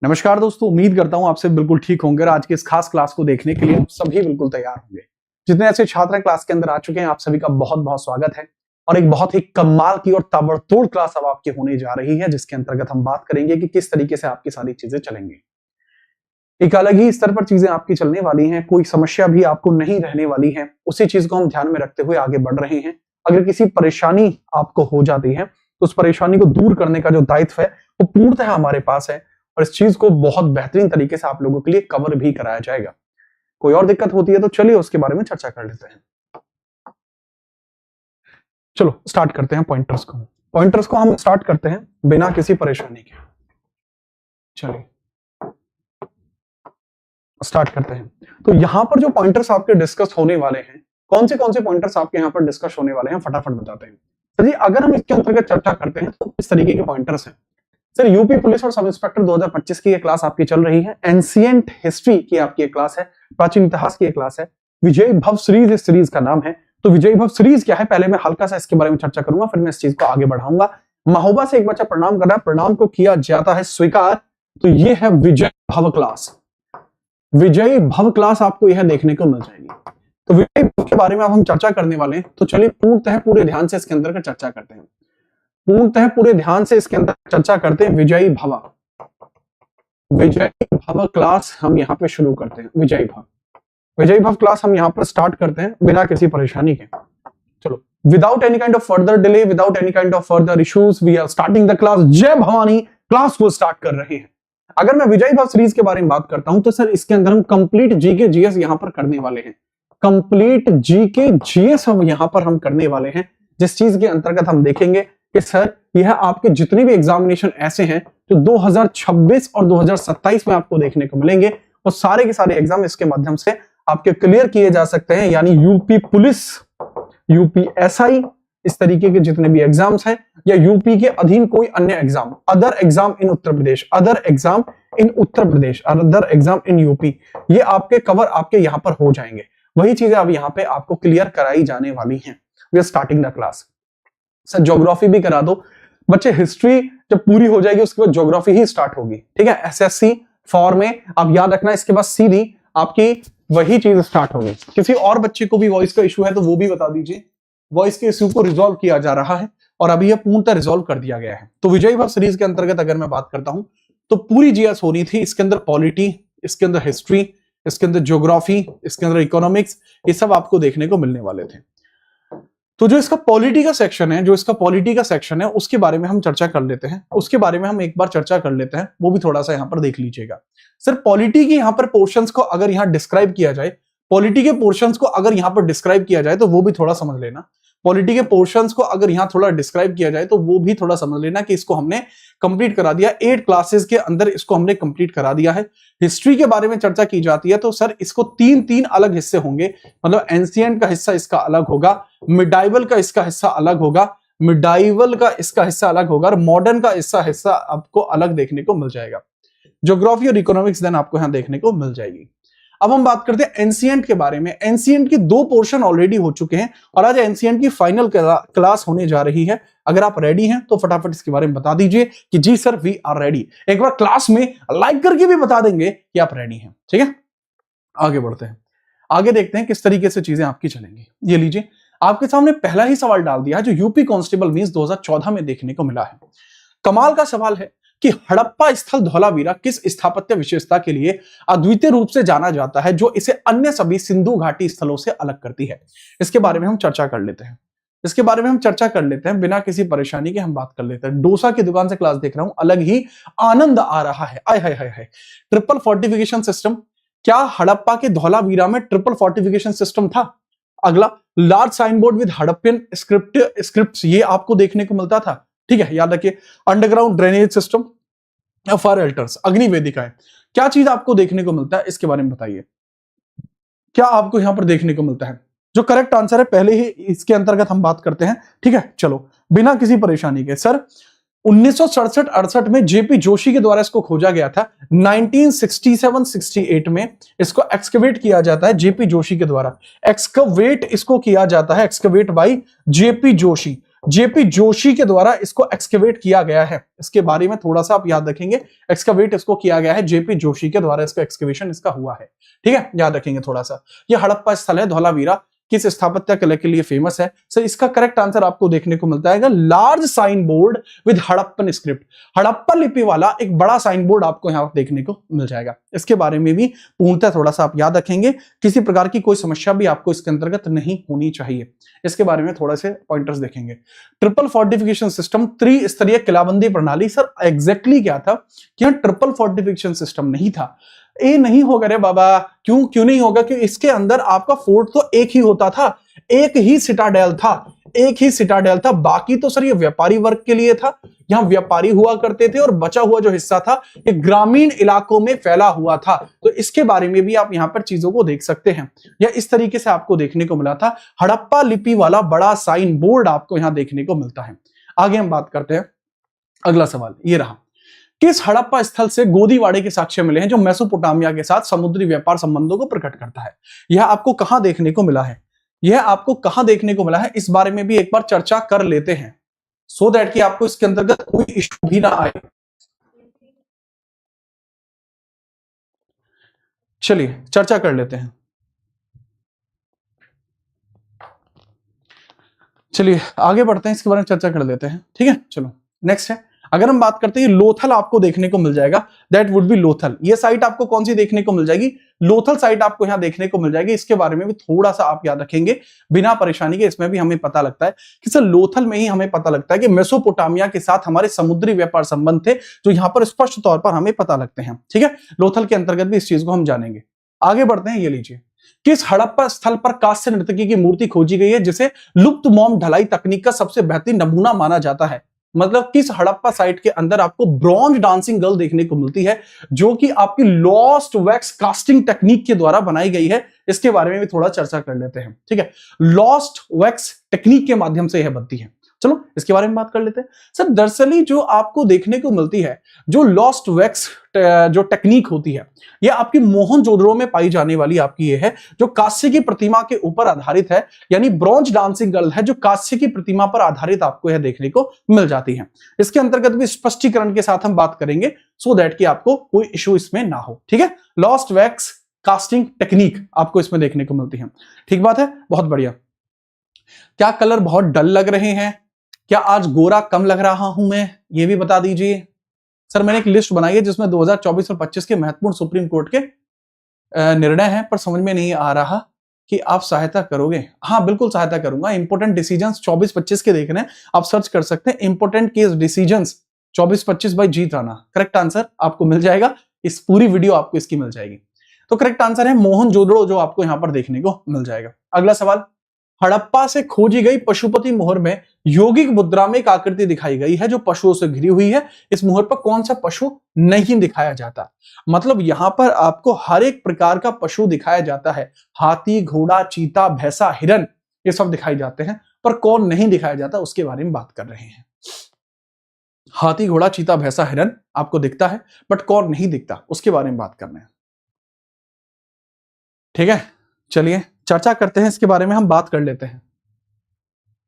नमस्कार दोस्तों, उम्मीद करता हूं आप सब बिल्कुल ठीक होंगे और आज के इस खास क्लास को देखने के लिए आप सभी बिल्कुल तैयार होंगे। जितने ऐसे छात्र क्लास के अंदर आ चुके हैं, आप सभी का बहुत बहुत स्वागत है और एक बहुत ही कमाल की और ताबड़तोड़ क्लास अब आपकी होने जा रही है, जिसके अंतर्गत हम बात करेंगे कि किस तरीके से आपकी सारी चीजें चलेंगी। एक अलग ही स्तर पर चीजें आपकी चलने वाली हैं, कोई समस्या भी आपको नहीं रहने वाली है। उसी चीज को हम ध्यान में रखते हुए आगे बढ़ रहे हैं। अगर किसी परेशानी आपको हो जाती है तो उस परेशानी को दूर करने का जो दायित्व है वो पूर्णतः हमारे पास है और इस चीज को बहुत बेहतरीन तरीके से आप लोगों के लिए कवर भी कराया जाएगा। कोई और दिक्कत होती है तो चलिए उसके बारे में चर्चा कर लेते हैं। चलो स्टार्ट करते हैं पॉइंटर्स को हम स्टार्ट करते हैं बिना किसी परेशानी के। चलिए स्टार्ट करते हैं। तो यहां पर जो पॉइंटर्स आपके डिस्कस होने वाले हैं, कौन से पॉइंटर्स आपके यहाँ पर डिस्कस होने वाले हैं, फटाफट बताते हैं। चलिए अगर हम इसके अंतर्गत चर्चा करते हैं तो इस तरीके के पॉइंटर्स हैं। सर यूपी पुलिस और सब इंस्पेक्टर 2025 की ये क्लास आपकी चल रही है। एंशिएंट हिस्ट्री की आपकी एक क्लास है, प्राचीन इतिहास की एक क्लास है। विजयी भव सीरीज इस सीरीज का नाम है। तो विजयी भव सीरीज क्या है, पहले मैं हल्का सा इसके बारे में चर्चा करूंगा, फिर मैं इस चीज को आगे बढ़ाऊंगा। महोबा से एक बच्चा प्रणाम कर रहा है, प्रणाम को किया जाता है स्वीकार। तो ये है विजय भव क्लास। विजयी भव क्लास आपको यह देखने को मिल जाएगी। तो विजयी भव के बारे में अब हम चर्चा करने वाले हैं। तो चलिए पूर्णतः पूरे ध्यान से इसके अंदर चर्चा करते हैं। पूर्णतः पूरे ध्यान से इसके अंदर चर्चा करते हैं। विजयी भव क्लास हम यहाँ पे शुरू करते हैं। विजयी भव क्लास हम यहाँ पर स्टार्ट करते हैं बिना किसी परेशानी के। चलो, without any kind of further delay, without any kind of further issues, we are starting the class. जय भवानी क्लास को स्टार्ट कर रहे हैं। अगर मैं विजयी भव सीरीज के बारे में बात करता हूं तो सर इसके अंदर हम कंप्लीट जीके जीएस यहां पर करने वाले हैं। कंप्लीट जीके जीएस हम यहां पर हम करने वाले हैं, जिस चीज के अंतर्गत हम देखेंगे कि सर यह आपके जितने भी एग्जामिनेशन ऐसे हैं जो 2026 और 2027 में आपको देखने को मिलेंगे, वो सारे के सारे एग्जाम इसके माध्यम से आपके क्लियर किए जा सकते हैं। यानी यूपी पुलिस, यूपीएसआई, इस तरीके के जितने भी एग्जाम्स हैं, या यूपी के अधीन कोई अन्य exam, other exam in Uttar Pradesh, other exam in UP, ये आपके कवर आपके यहां पर हो जाएंगे। वही चीजें अब यहां पे आपको क्लियर कराई जाने वाली हैं। We are starting the class. Sir geography भी करा दो बच्चे। हिस्ट्री जब पूरी हो जाएगी उसके बाद ज्योग्राफी ही स्टार्ट होगी, ठीक है। एसएससी फॉर्म में आप याद रखना, इसके बाद सीधी आपकी वही चीज स्टार्ट होगी। किसी और बच्चे को भी वॉइस का इशू है तो वो भी बता दीजिए। वॉइस के इशू को रिजॉल्व किया जा रहा है और अभी यह पूर्णतः रिजॉल्व कर दिया गया है। तो विजयी भव सीरीज के अंतर्गत अगर मैं बात करता हूं तो पूरी जीएस होनी थी। इसके अंदर पॉलिटी, इसके अंदर हिस्ट्री, इसके अंदर ज्योग्राफी, इसके अंदर इकोनॉमिक्स, ये सब आपको देखने को मिलने वाले थे। तो जो इसका पॉलिटी का सेक्शन है, उसके बारे में हम चर्चा कर लेते हैं। उसके बारे में हम एक बार चर्चा कर लेते हैं, वो भी थोड़ा सा यहां पर देख लीजिएगा। सर पॉलिटी की यहां पर पोर्शंस को अगर यहां डिस्क्राइब किया जाए, पॉलिटी के पोर्शंस को अगर यहां पर डिस्क्राइब किया जाए तो वो भी थोड़ा समझ लेना। पॉलिटी के पोर्शंस को अगर यहां थोड़ा डिस्क्राइब किया जाए तो वो भी थोड़ा समझ लेना कि इसको हमने कंप्लीट करा दिया। 8 क्लासेस के अंदर इसको हमने कंप्लीट करा दिया है। हिस्ट्री के बारे में चर्चा की जाती है तो सर इसको 3 अलग हिस्से होंगे। मतलब एंशिएंट का हिस्सा इसका अलग होगा, मिडाइवल का इसका हिस्सा अलग होगा, और मॉडर्न का हिस्सा आपको अलग देखने को मिल जाएगा। ज्योग्राफी और इकोनॉमिक्स देन आपको यहां देखने को मिल जाएगी। अब हम बात करते हैं एंशिएंट के बारे में। एंशिएंट की 2 पोर्शन ऑलरेडी हो चुके हैं और आज एंशिएंट की फाइनल क्लास होने जा रही है। अगर आप रेडी हैं तो फटाफट इसके बारे में बता दीजिए कि जी सर वी आर रेडी। एक बार क्लास में लाइक करके भी बता देंगे कि आप रेडी हैं, ठीक है। आगे बढ़ते हैं, आगे देखते हैं किस तरीके से चीजें आपकी चलेंगी। ये लीजिए, आपके सामने पहला ही सवाल डाल दिया है जो यूपी कांस्टेबल मींस 2014 में देखने को मिला है। कमाल का सवाल है कि हड़प्पा स्थल धौलावीरा किस स्थापत्य विशेषता के लिए अद्वितीय रूप से जाना जाता है जो इसे अन्य सभी सिंधु घाटी स्थलों से अलग करती है। इसके बारे में हम चर्चा कर लेते हैं। बिना किसी परेशानी के हम बात कर लेते हैं। डोसा की दुकान से क्लास देख रहा हूं, अलग ही आनंद आ रहा है। आय हाय हाय हाय। ट्रिपल फोर्टिफिकेशन सिस्टम, क्या हड़प्पा के धौलावीरा में ट्रिपल फोर्टिफिकेशन सिस्टम था? अगला, large sign board with Harappan script, ये आपको देखने को मिलता था, ठीक है, याद रखिए। Underground drainage system, fire altars, अग्नि वेदिकाएं, क्या चीज आपको देखने को मिलता है इसके बारे में बताइए। क्या आपको यहां पर देखने को मिलता है? जो करेक्ट आंसर है पहले ही इसके अंतर्गत हम बात करते हैं, ठीक है। चलो बिना किसी परेशानी के, सर 1967-68 में जेपी जोशी के द्वारा इसको खोजा गया था। 1967-68 में इसको एक्सकवेट किया जाता है जेपी जोशी के द्वारा। एक्सकवेट इसको किया जाता है, excavate bye JP Joshi. JP Joshi के द्वारा इसको एक्सकेवेट किया गया है। इसके बारे में थोड़ा सा आप याद रखेंगे, एक्सकेवेट इसको किया गया है, जेपी जोशी के द्वारा इसका एक्सकेवेशन इसका हुआ है। ठीक है, याद रखेंगे थोड़ा सा। ये हड़प्पा स्थल है धौलावीरा, किस स्थापत्य कला के लिए फेमस है? सर इसका करेक्ट आंसर आपको देखने को मिलता है large sign board with Harappan script. Harappa लिपि वाला एक बड़ा साइन बोर्ड आपको यहां देखने को मिल जाएगा। इसके बारे में भी पूर्णतः थोड़ा सा आप याद रखेंगे, किसी प्रकार की कोई समस्या भी आपको इसके अंतर्गत नहीं होनी चाहिए। इसके बारे में थोड़ा से पॉइंटर्स देखेंगे। ट्रिपल फोर्टिफिकेशन सिस्टम, त्रिस्तरीय किलाबंदी प्रणाली। सर एग्जैक्टली क्या था कि यहां ट्रिपल फोर्टिफिकेशन सिस्टम नहीं था। ये नहीं होगा रे बाबा, क्यों नहीं होगा? कि इसके अंदर आपका फोर्ट तो एक ही होता था, एक ही सिटाडेल था, एक ही सिटाडेल था। बाकी तो सर ये व्यापारी वर्ग के लिए था, यहां व्यापारी हुआ करते थे और बचा हुआ जो हिस्सा था ये ग्रामीण इलाकों में फैला हुआ था। तो इसके बारे में भी आप यहां पर चीजों को देख सकते हैं। या इस तरीके से आपको देखने को मिला था। हड़प्पा लिपि वाला बड़ा साइन बोर्ड आपको यहां देखने को मिलता है। आगे हम बात करते हैं। अगला सवाल ये रहा, किस हड़प्पा स्थल से गोदीवाड़े के साक्ष्य मिले हैं जो मेसोपोटामिया के साथ समुद्री व्यापार संबंधों को प्रकट करता है? यह आपको कहां देखने को मिला है? यह आपको कहां देखने को मिला है, इस बारे में भी एक बार चर्चा कर लेते हैं, सो दैट कि आपको इसके अंतर्गत कोई इश्यू भी ना आए। चलिए चर्चा कर लेते हैं। चलिए आगे बढ़ते हैं, इसके बारे में चर्चा कर लेते हैं। ठीक है, चलो नेक्स्ट है। अगर हम बात करते हैं लोथल आपको देखने को मिल जाएगा, दैट वुड बी लोथल। ये साइट आपको कौन सी देखने को मिल जाएगी? लोथल साइट आपको यहां देखने को मिल जाएगी। इसके बारे में भी थोड़ा सा आप याद रखेंगे बिना परेशानी के। इसमें भी हमें पता लगता है कि सर लोथल में ही हमें पता लगता है कि मेसोपोटामिया के साथ हमारे समुद्री व्यापार संबंध थे, जो यहां पर स्पष्ट तौर पर हमें पता लगते हैं। ठीक है, लोथल के अंतर्गत भी इस चीज को हम जानेंगे। आगे बढ़ते हैं, ये लीजिए, किस हड़प्पा स्थल पर कांस्य नर्तकी की मूर्ति खोजी गई है जिसे लुप्त मोम ढलाई तकनीक का सबसे बेहतरीन नमूना माना जाता है? मतलब किस हड़प्पा साइट के अंदर आपको ब्रॉन्ज डांसिंग गर्ल देखने को मिलती है जो कि आपकी लॉस्ट वैक्स कास्टिंग टेक्निक के द्वारा बनाई गई है? इसके बारे में भी थोड़ा चर्चा कर लेते हैं। ठीक है, लॉस्ट वैक्स टेक्निक के माध्यम से यह बनती है। चलो इसके बारे में बात कर लेते हैं। सर दरअसली जो आपको देखने को मिलती है, जो लॉस्ट वैक्स जो टेक्निक होती है, यह आपकी मोहनजोदड़ो में पाई जाने वाली आपकी ये है, जो कांस्य की प्रतिमा के ऊपर आधारित है, यानी ब्रॉन्ज डांसिंग गर्ल है जो कांस्य की प्रतिमा पर आधारित आपको यह देखने को मिल जाती है। इसके अंतर्गत भी स्पष्टीकरण के साथ हम बात करेंगे, सो दैट कि आपको कोई इश्यू इसमें ना हो। ठीक है, लॉस्ट वैक्स कास्टिंग टेक्निक आपको इसमें देखने को मिलती है। ठीक बात है, बहुत बढ़िया। क्या कलर बहुत डल लग रहे हैं? क्या आज गोरा कम लग रहा हूं मैं? ये भी बता दीजिए। सर मैंने एक लिस्ट बनाई है जिसमें 2024 और 25 के महत्वपूर्ण सुप्रीम कोर्ट के निर्णय हैं, पर समझ में नहीं आ रहा कि आप सहायता करोगे। हाँ बिल्कुल सहायता करूंगा। इंपोर्टेंट डिसीजंस 24-25 के देख रहे हैं, आप सर्च कर सकते हैं important case decisions 24-25 by Jeet Rana. Correct answer आपको मिल जाएगा, इस पूरी वीडियो आपको इसकी मिल जाएगी। तो करेक्ट आंसर है मोहनजोदड़ो, जो आपको यहां पर देखने को मिल जाएगा। अगला सवाल, हड़प्पा से खोजी गई पशुपति मोहर में यौगिक मुद्रा में एक आकृति दिखाई गई है जो पशुओं से घिरी हुई है। इस मोहर पर कौन सा पशु नहीं दिखाया जाता? मतलब यहां पर आपको हर एक प्रकार का पशु दिखाया जाता है, हाथी, घोड़ा, चीता, भैंसा, हिरन, ये सब दिखाई जाते हैं, पर कौन नहीं दिखाया जाता उसके बारे में बात कर रहे हैं। हाथी, घोड़ा, चीता, भैंसा, हिरन आपको दिखता है, बट कौन नहीं दिखता उसके बारे में बात कर रहे हैं। ठीक है, चलिए चर्चा करते हैं, इसके बारे में हम बात कर लेते हैं।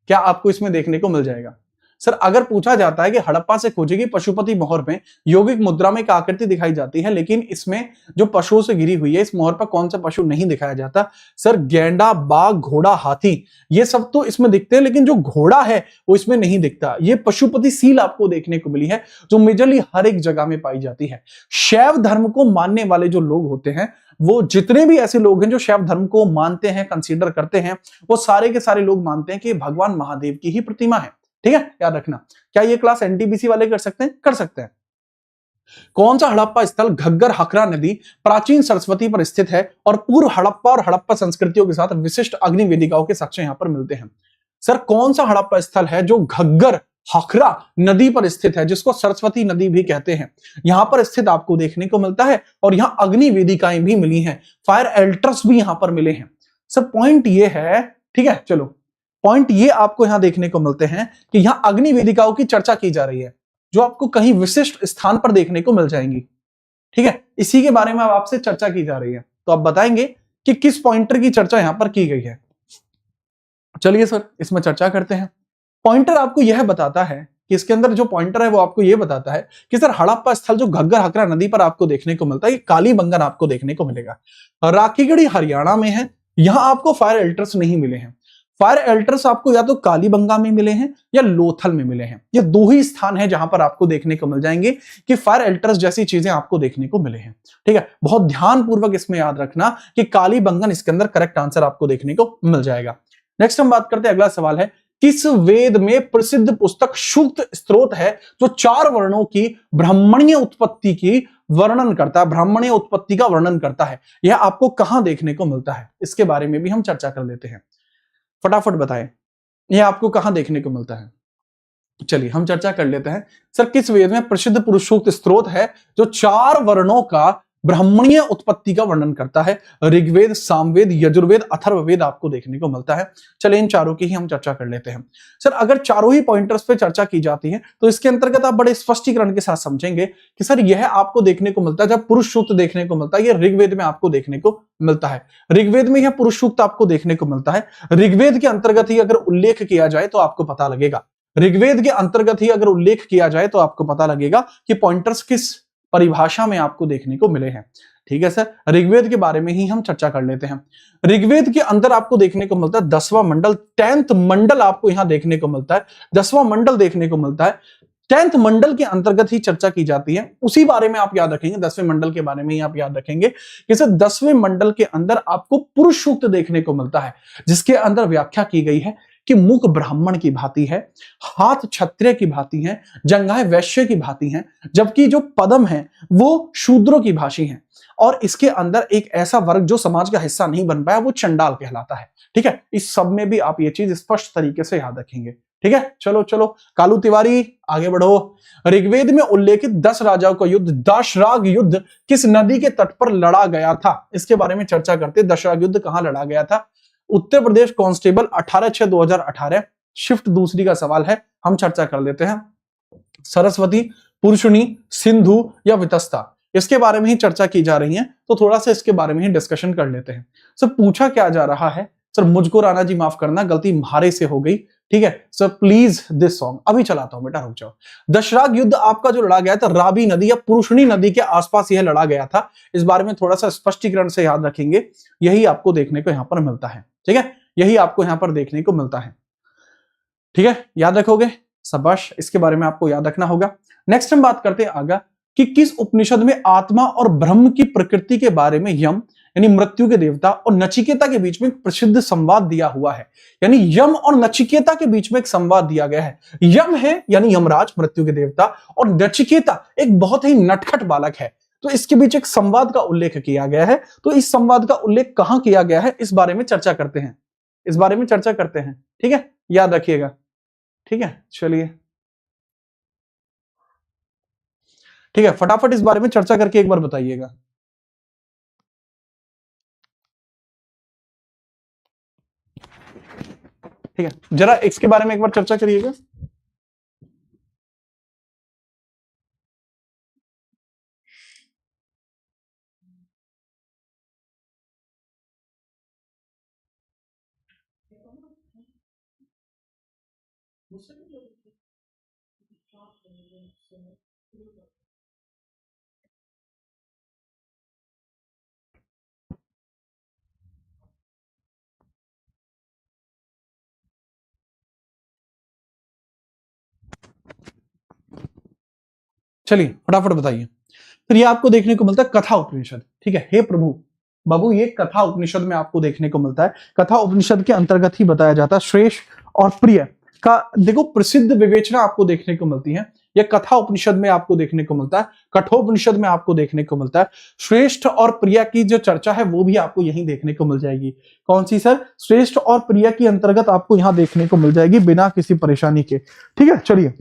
क्या आपको इसमें देखने को मिल जाएगा? सर अगर पूछा जाता है कि हड़प्पा से खोजी गई पशुपति मोहर में यौगिक मुद्रा में एक आकृति दिखाई जाती है, लेकिन इसमें जो पशुओं से घिरी हुई है, इस मोहर पर कौन सा पशु नहीं दिखाया जाता? सर गैंडा, बाघ, घोड़ा, हाथी, ये सब तो इसमें दिखते हैं, लेकिन जो घोड़ा है वो इसमें नहीं दिखता। ये पशुपति सील आपको देखने को मिली है, जो मेजरली हर एक जगह में पाई जाती है। शैव धर्म को मानने वाले जो लोग होते हैं, वो जितने भी ऐसे लोग हैं जो शैव धर्म को मानते हैं, कंसीडर करते हैं, वो सारे के सारे लोग मानते हैं कि भगवान महादेव की ही प्रतिमा है। ठीक है, याद रखना। क्या ये क्लास एनटीपीसी वाले कर सकते हैं? कर सकते हैं। कौन सा हड़प्पा स्थल घग्गर हकरा नदी प्राचीन सरस्वती पर स्थित है और पूर्व हड़प्पा और हड़प्पा संस्कृतियों के साथ विशिष्ट अग्नि वेदिकाओं के साक्ष्य यहां पर मिलते हैं? सर कौन सा हड़प्पा स्थल है जो घग्गर हकरा नदी पर स्थित है, जिसको सरस्वती नदी भी कहते हैं? यहां पर स्थित आपको देखने को मिलता है, और यहां अग्नि वेदिकाएं भी मिली हैं, फायर एल्टर्स भी यहां पर मिले हैं। सर पॉइंट ये है, ठीक है, चलो पॉइंट ये आपको यहां देखने को मिलते हैं कि यहां अग्नि वेदिकाओं की चर्चा की जा रही है, जो आपको कहीं विशिष्ट स्थान पर देखने को मिल जाएंगी। ठीक है, इसी के बारे में अब आपसे चर्चा की जा रही है, तो आप बताएंगे कि किस पॉइंटर की चर्चा यहां पर की गई है। चलिए सर इसमें चर्चा करते हैं। पॉइंटर आपको यह बताता है कि इसके अंदर जो पॉइंटर है वो आपको यह बताता है कि सर हड़प्पा स्थल जो घग्गर हकरा नदी पर आपको देखने को मिलता है, ये कालीबंगन आपको देखने को मिलेगा। राखीगढ़ी हरियाणा में है, यहां आपको फायर एल्टर्स नहीं मिले हैं। फायर एल्टर्स आपको या तो कालीबंगा में मिले हैं या लोथल में मिले हैं। ये दो ही स्थान है जहां पर आपको देखने को मिल जाएंगे कि फायर एल्टर्स जैसी चीजें आपको देखने को मिले हैं। ठीक है, बहुत ध्यानपूर्वक इसमें याद रखना कि कालीबंगन इसके अंदर करेक्ट आंसर आपको देखने को मिल जाएगा। नेक्स्ट हम बात करते हैं, अगला सवाल है, किस वेद में प्रसिद्ध पुस्तक सूक्त स्त्रोत है जो 4 वर्णों की ब्राह्मणीय उत्पत्ति की वर्णन करता है, ब्राह्मणीय उत्पत्ति का वर्णन करता है? यह आपको कहां देखने को मिलता है, इसके बारे में भी हम चर्चा कर लेते हैं। फटाफट बताएं, यह आपको कहां देखने को मिलता है? चलिए हम चर्चा कर लेते हैं। सर किस वेद में प्रसिद्ध पुरुषोक्त स्त्रोत है जो 4 वर्णों का ब्राह्मणीय उत्पत्ति का वर्णन करता है? ऋग्वेद, सामवेद, यजुर्वेद, अथर्ववेद आपको देखने को मिलता है। चलिए इन चारों की ही हम चर्चा कर लेते हैं। सर अगर चारों ही पॉइंटर्स पे चर्चा की जाती है तो इसके अंतर्गत आप बड़े स्पष्टीकरण के साथ समझेंगे कि सर यह आपको देखने को मिलता है, जब पुरुष सूक्त देखने को मिलता है यह ऋग्वेद में आपको देखने को मिलता है। ऋग्वेद में यह पुरुष सूक्त आपको देखने को मिलता है। ऋग्वेद के अंतर्गत ही अगर उल्लेख किया जाए तो आपको पता लगेगा, ऋग्वेद के अंतर्गत ही अगर उल्लेख किया जाए तो आपको पता लगेगा कि पॉइंटर्स किस परिभाषा में आपको देखने को मिले हैं। ठीक है सर, ऋग्वेद के बारे में ही हम चर्चा कर लेते हैं। ऋग्वेद के अंदर आपको देखने को मिलता है 10वां मंडल, 10th मंडल आपको यहां देखने को मिलता है, 10वां मंडल देखने को मिलता है। 10th मंडल के अंतर्गत ही चर्चा की जाती है, उसी बारे में आप याद रखेंगे, 10वें मंडल के बारे में ही आप याद रखेंगे कि सर 10वें मंडल के अंदर आपको पुरुष सूक्त देखने को मिलता है, जिसके अंदर व्याख्या की गई है कि मुख ब्राह्मण की भांति है, हाथ क्षत्रिय की भांति है, जंघाएं वैश्य की भांति हैं, जबकि जो पदम है वो शूद्रों की भाषी हैं। और इसके अंदर एक ऐसा वर्ग जो समाज का हिस्सा नहीं बन पाया वो चंडाल कहलाता है। ठीक है, इस सब में भी आप ये चीज स्पष्ट तरीके से याद रखेंगे। ठीक है, चलो चलो कालू तिवारी आगे बढ़ो। ऋग्वेद में उल्लेखित 10 राजाओं का युद्ध, दशराग युद्ध किस नदी के तट पर लड़ा गया था? इसके बारे में चर्चा करते हैं। दशराग युद्ध कहां लड़ा गया था? उत्तर प्रदेश कांस्टेबल 18/6/2018 शिफ्ट दूसरी का सवाल है, हम चर्चा कर लेते हैं। सरस्वती, पुरुषणी, सिंधु या वितस्ता, इसके बारे में ही चर्चा की जा रही है, तो थोड़ा सा इसके बारे में ही डिस्कशन कर लेते हैं। सर पूछा क्या जा रहा है? सर मुझको राणा जी माफ करना, गलती म्हारे से हो गई। ठीक है सर, प्लीज दिस सॉन्ग अभी चलाता हूं बेटा, रुक जाओ। दशराग युद्ध आपका जो लड़ा गया था रावी नदी या पुरुषणी नदी के आसपास यह लड़ा गया था। इस बारे में थोड़ा सा स्पष्टीकरण से याद रखेंगे, यही आपको देखने को यहां पर मिलता है। ठीक है, यही आपको यहां पर देखने को मिलता है। ठीक है, याद रखोगे, शाबाश, इसके बारे में आपको याद रखना होगा। नेक्स्ट हम बात करते हैं आगे कि किस उपनिषद में आत्मा और ब्रह्म की प्रकृति के बारे में यम यानी मृत्यु के देवता और नचिकेता के बीच में एक प्रसिद्ध संवाद दिया हुआ है। यानी यम और नचिकेता के बीच में एक संवाद दिया गया है। यम है यानी यमराज, मृत्यु के देवता, और नचिकेता एक बहुत ही नटखट बालक है, तो इसके बीच एक संवाद का उल्लेख किया गया है। तो इस संवाद का उल्लेख कहां किया गया है, इस बारे में चर्चा करते हैं, इस बारे में चर्चा करते हैं। ठीक है, याद रखिएगा। ठीक है, चलिए ठीक है, फटाफट इस बारे में चर्चा करके एक बार बताइएगा। ठीक है, जरा इसके बारे में एक बार चर्चा करिएगा। चलिए फटाफट बताइए। फिर ये आपको देखने को मिलता है कथा उपनिषद। ठीक है, हे प्रभु बाबू, ये कथा उपनिषद में आपको देखने को मिलता है। कथा उपनिषद के अंतर्गत ही बताया जाता है। श्रेष्ठ और प्रिय का देखो प्रसिद्ध विवेचना आपको देखने को मिलती है। यह कथा उपनिषद में आपको देखने को मिलता है, कठोपनिषद में आपको देखने को मिलता है। श्रेष्ठ और प्रिय की जो चर्चा है वो भी आपको यहीं देखने को मिल जाएगी। कौन सी सर? श्रेष्ठ और प्रिय की अंतर्गत आपको यहां देखने को मिल जाएगी बिना किसी परेशानी के। ठीक है, चलिए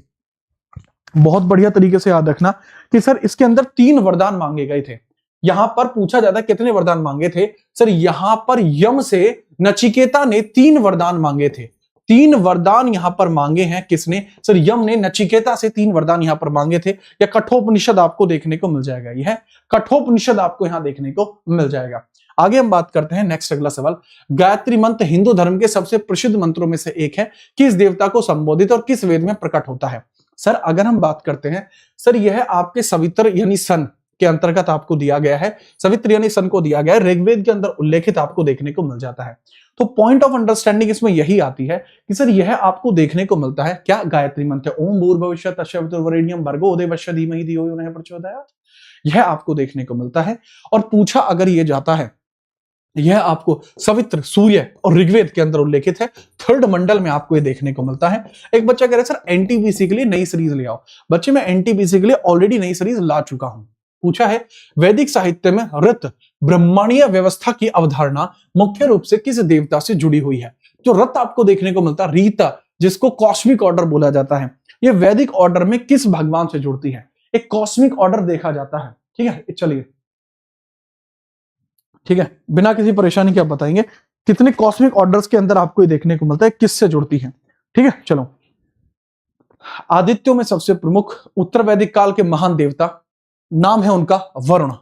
बहुत बढ़िया तरीके से याद रखना कि सर इसके अंदर 3 वरदान मांगे गए थे। यहां पर पूछा जाता है कितने वरदान मांगे थे? सर यहां पर यम से नचिकेता ने 3 वरदान मांगे थे। 3 वरदान यहां पर मांगे हैं। किसने? सर यम ने नचिकेता से 3 वरदान यहां पर मांगे थे। या कठोपनिषद आपको देखने को मिल जाएगा। यह कठोपनिषद आपको यहां देखने को मिल जाएगा। आगे हम बात करते हैं नेक्स्ट अगला सवाल। गायत्री मंत्र हिंदू धर्म के सबसे प्रसिद्ध मंत्रों में से एक है, किस देवता को संबोधित और किस वेद में प्रकट होता है? सर अगर हम बात करते हैं सर, यह आपके सवित्र यानी सन के अंतर्गत आपको दिया गया है, सवित्र यानी सन को दिया गया है, ऋग्वेद के अंदर उल्लेखित आपको देखने को मिल जाता है। तो पॉइंट ऑफ अंडरस्टैंडिंग इसमें यही आती है कि सर यह आपको देखने को मिलता है क्या, गायत्री मंत्र ओम भूर्भुवस्सुः तस्य वितुर्वरेण्यं भर्गो देवस्य धीमहि धियो यो नः प्रचोदयात्, यह आपको देखने को मिलता है। और पूछा अगर ये जाता है, यह आपको सवित्र, सूर्य और ऋग्वेद के अंदर उल्लेखित है, थर्ड मंडल में आपको ये देखने को मिलता है। एक बच्चा कह रहा है सर एनटीपीसी के लिए नई सीरीज ले आओ। बच्चे मैं एनटीपीसी के लिए ऑलरेडी नई सीरीज ला चुका हूं। पूछा है वैदिक साहित्य में ऋत ब्रह्मण्य व्यवस्था की अवधारणा मुख्य रूप से किस देवता से जुड़ी हुई है? जो रत आपको देखने को मिलता है, रीता, जिसको कॉस्मिक ऑर्डर बोला जाता है, ये वैदिक ऑर्डर में किस भगवान से जुड़ती है? एक कॉस्मिक ऑर्डर देखा जाता है। ठीक है, चलिए ठीक है, बिना किसी परेशानी के आप बताएंगे कितने कॉस्मिक ऑर्डर्स के अंदर आपको ये देखने को मिलता है, किससे जुड़ती है। ठीक है, चलो। आदित्यों में सबसे प्रमुख उत्तर वैदिक काल के महान देवता, नाम है उनका वरुण।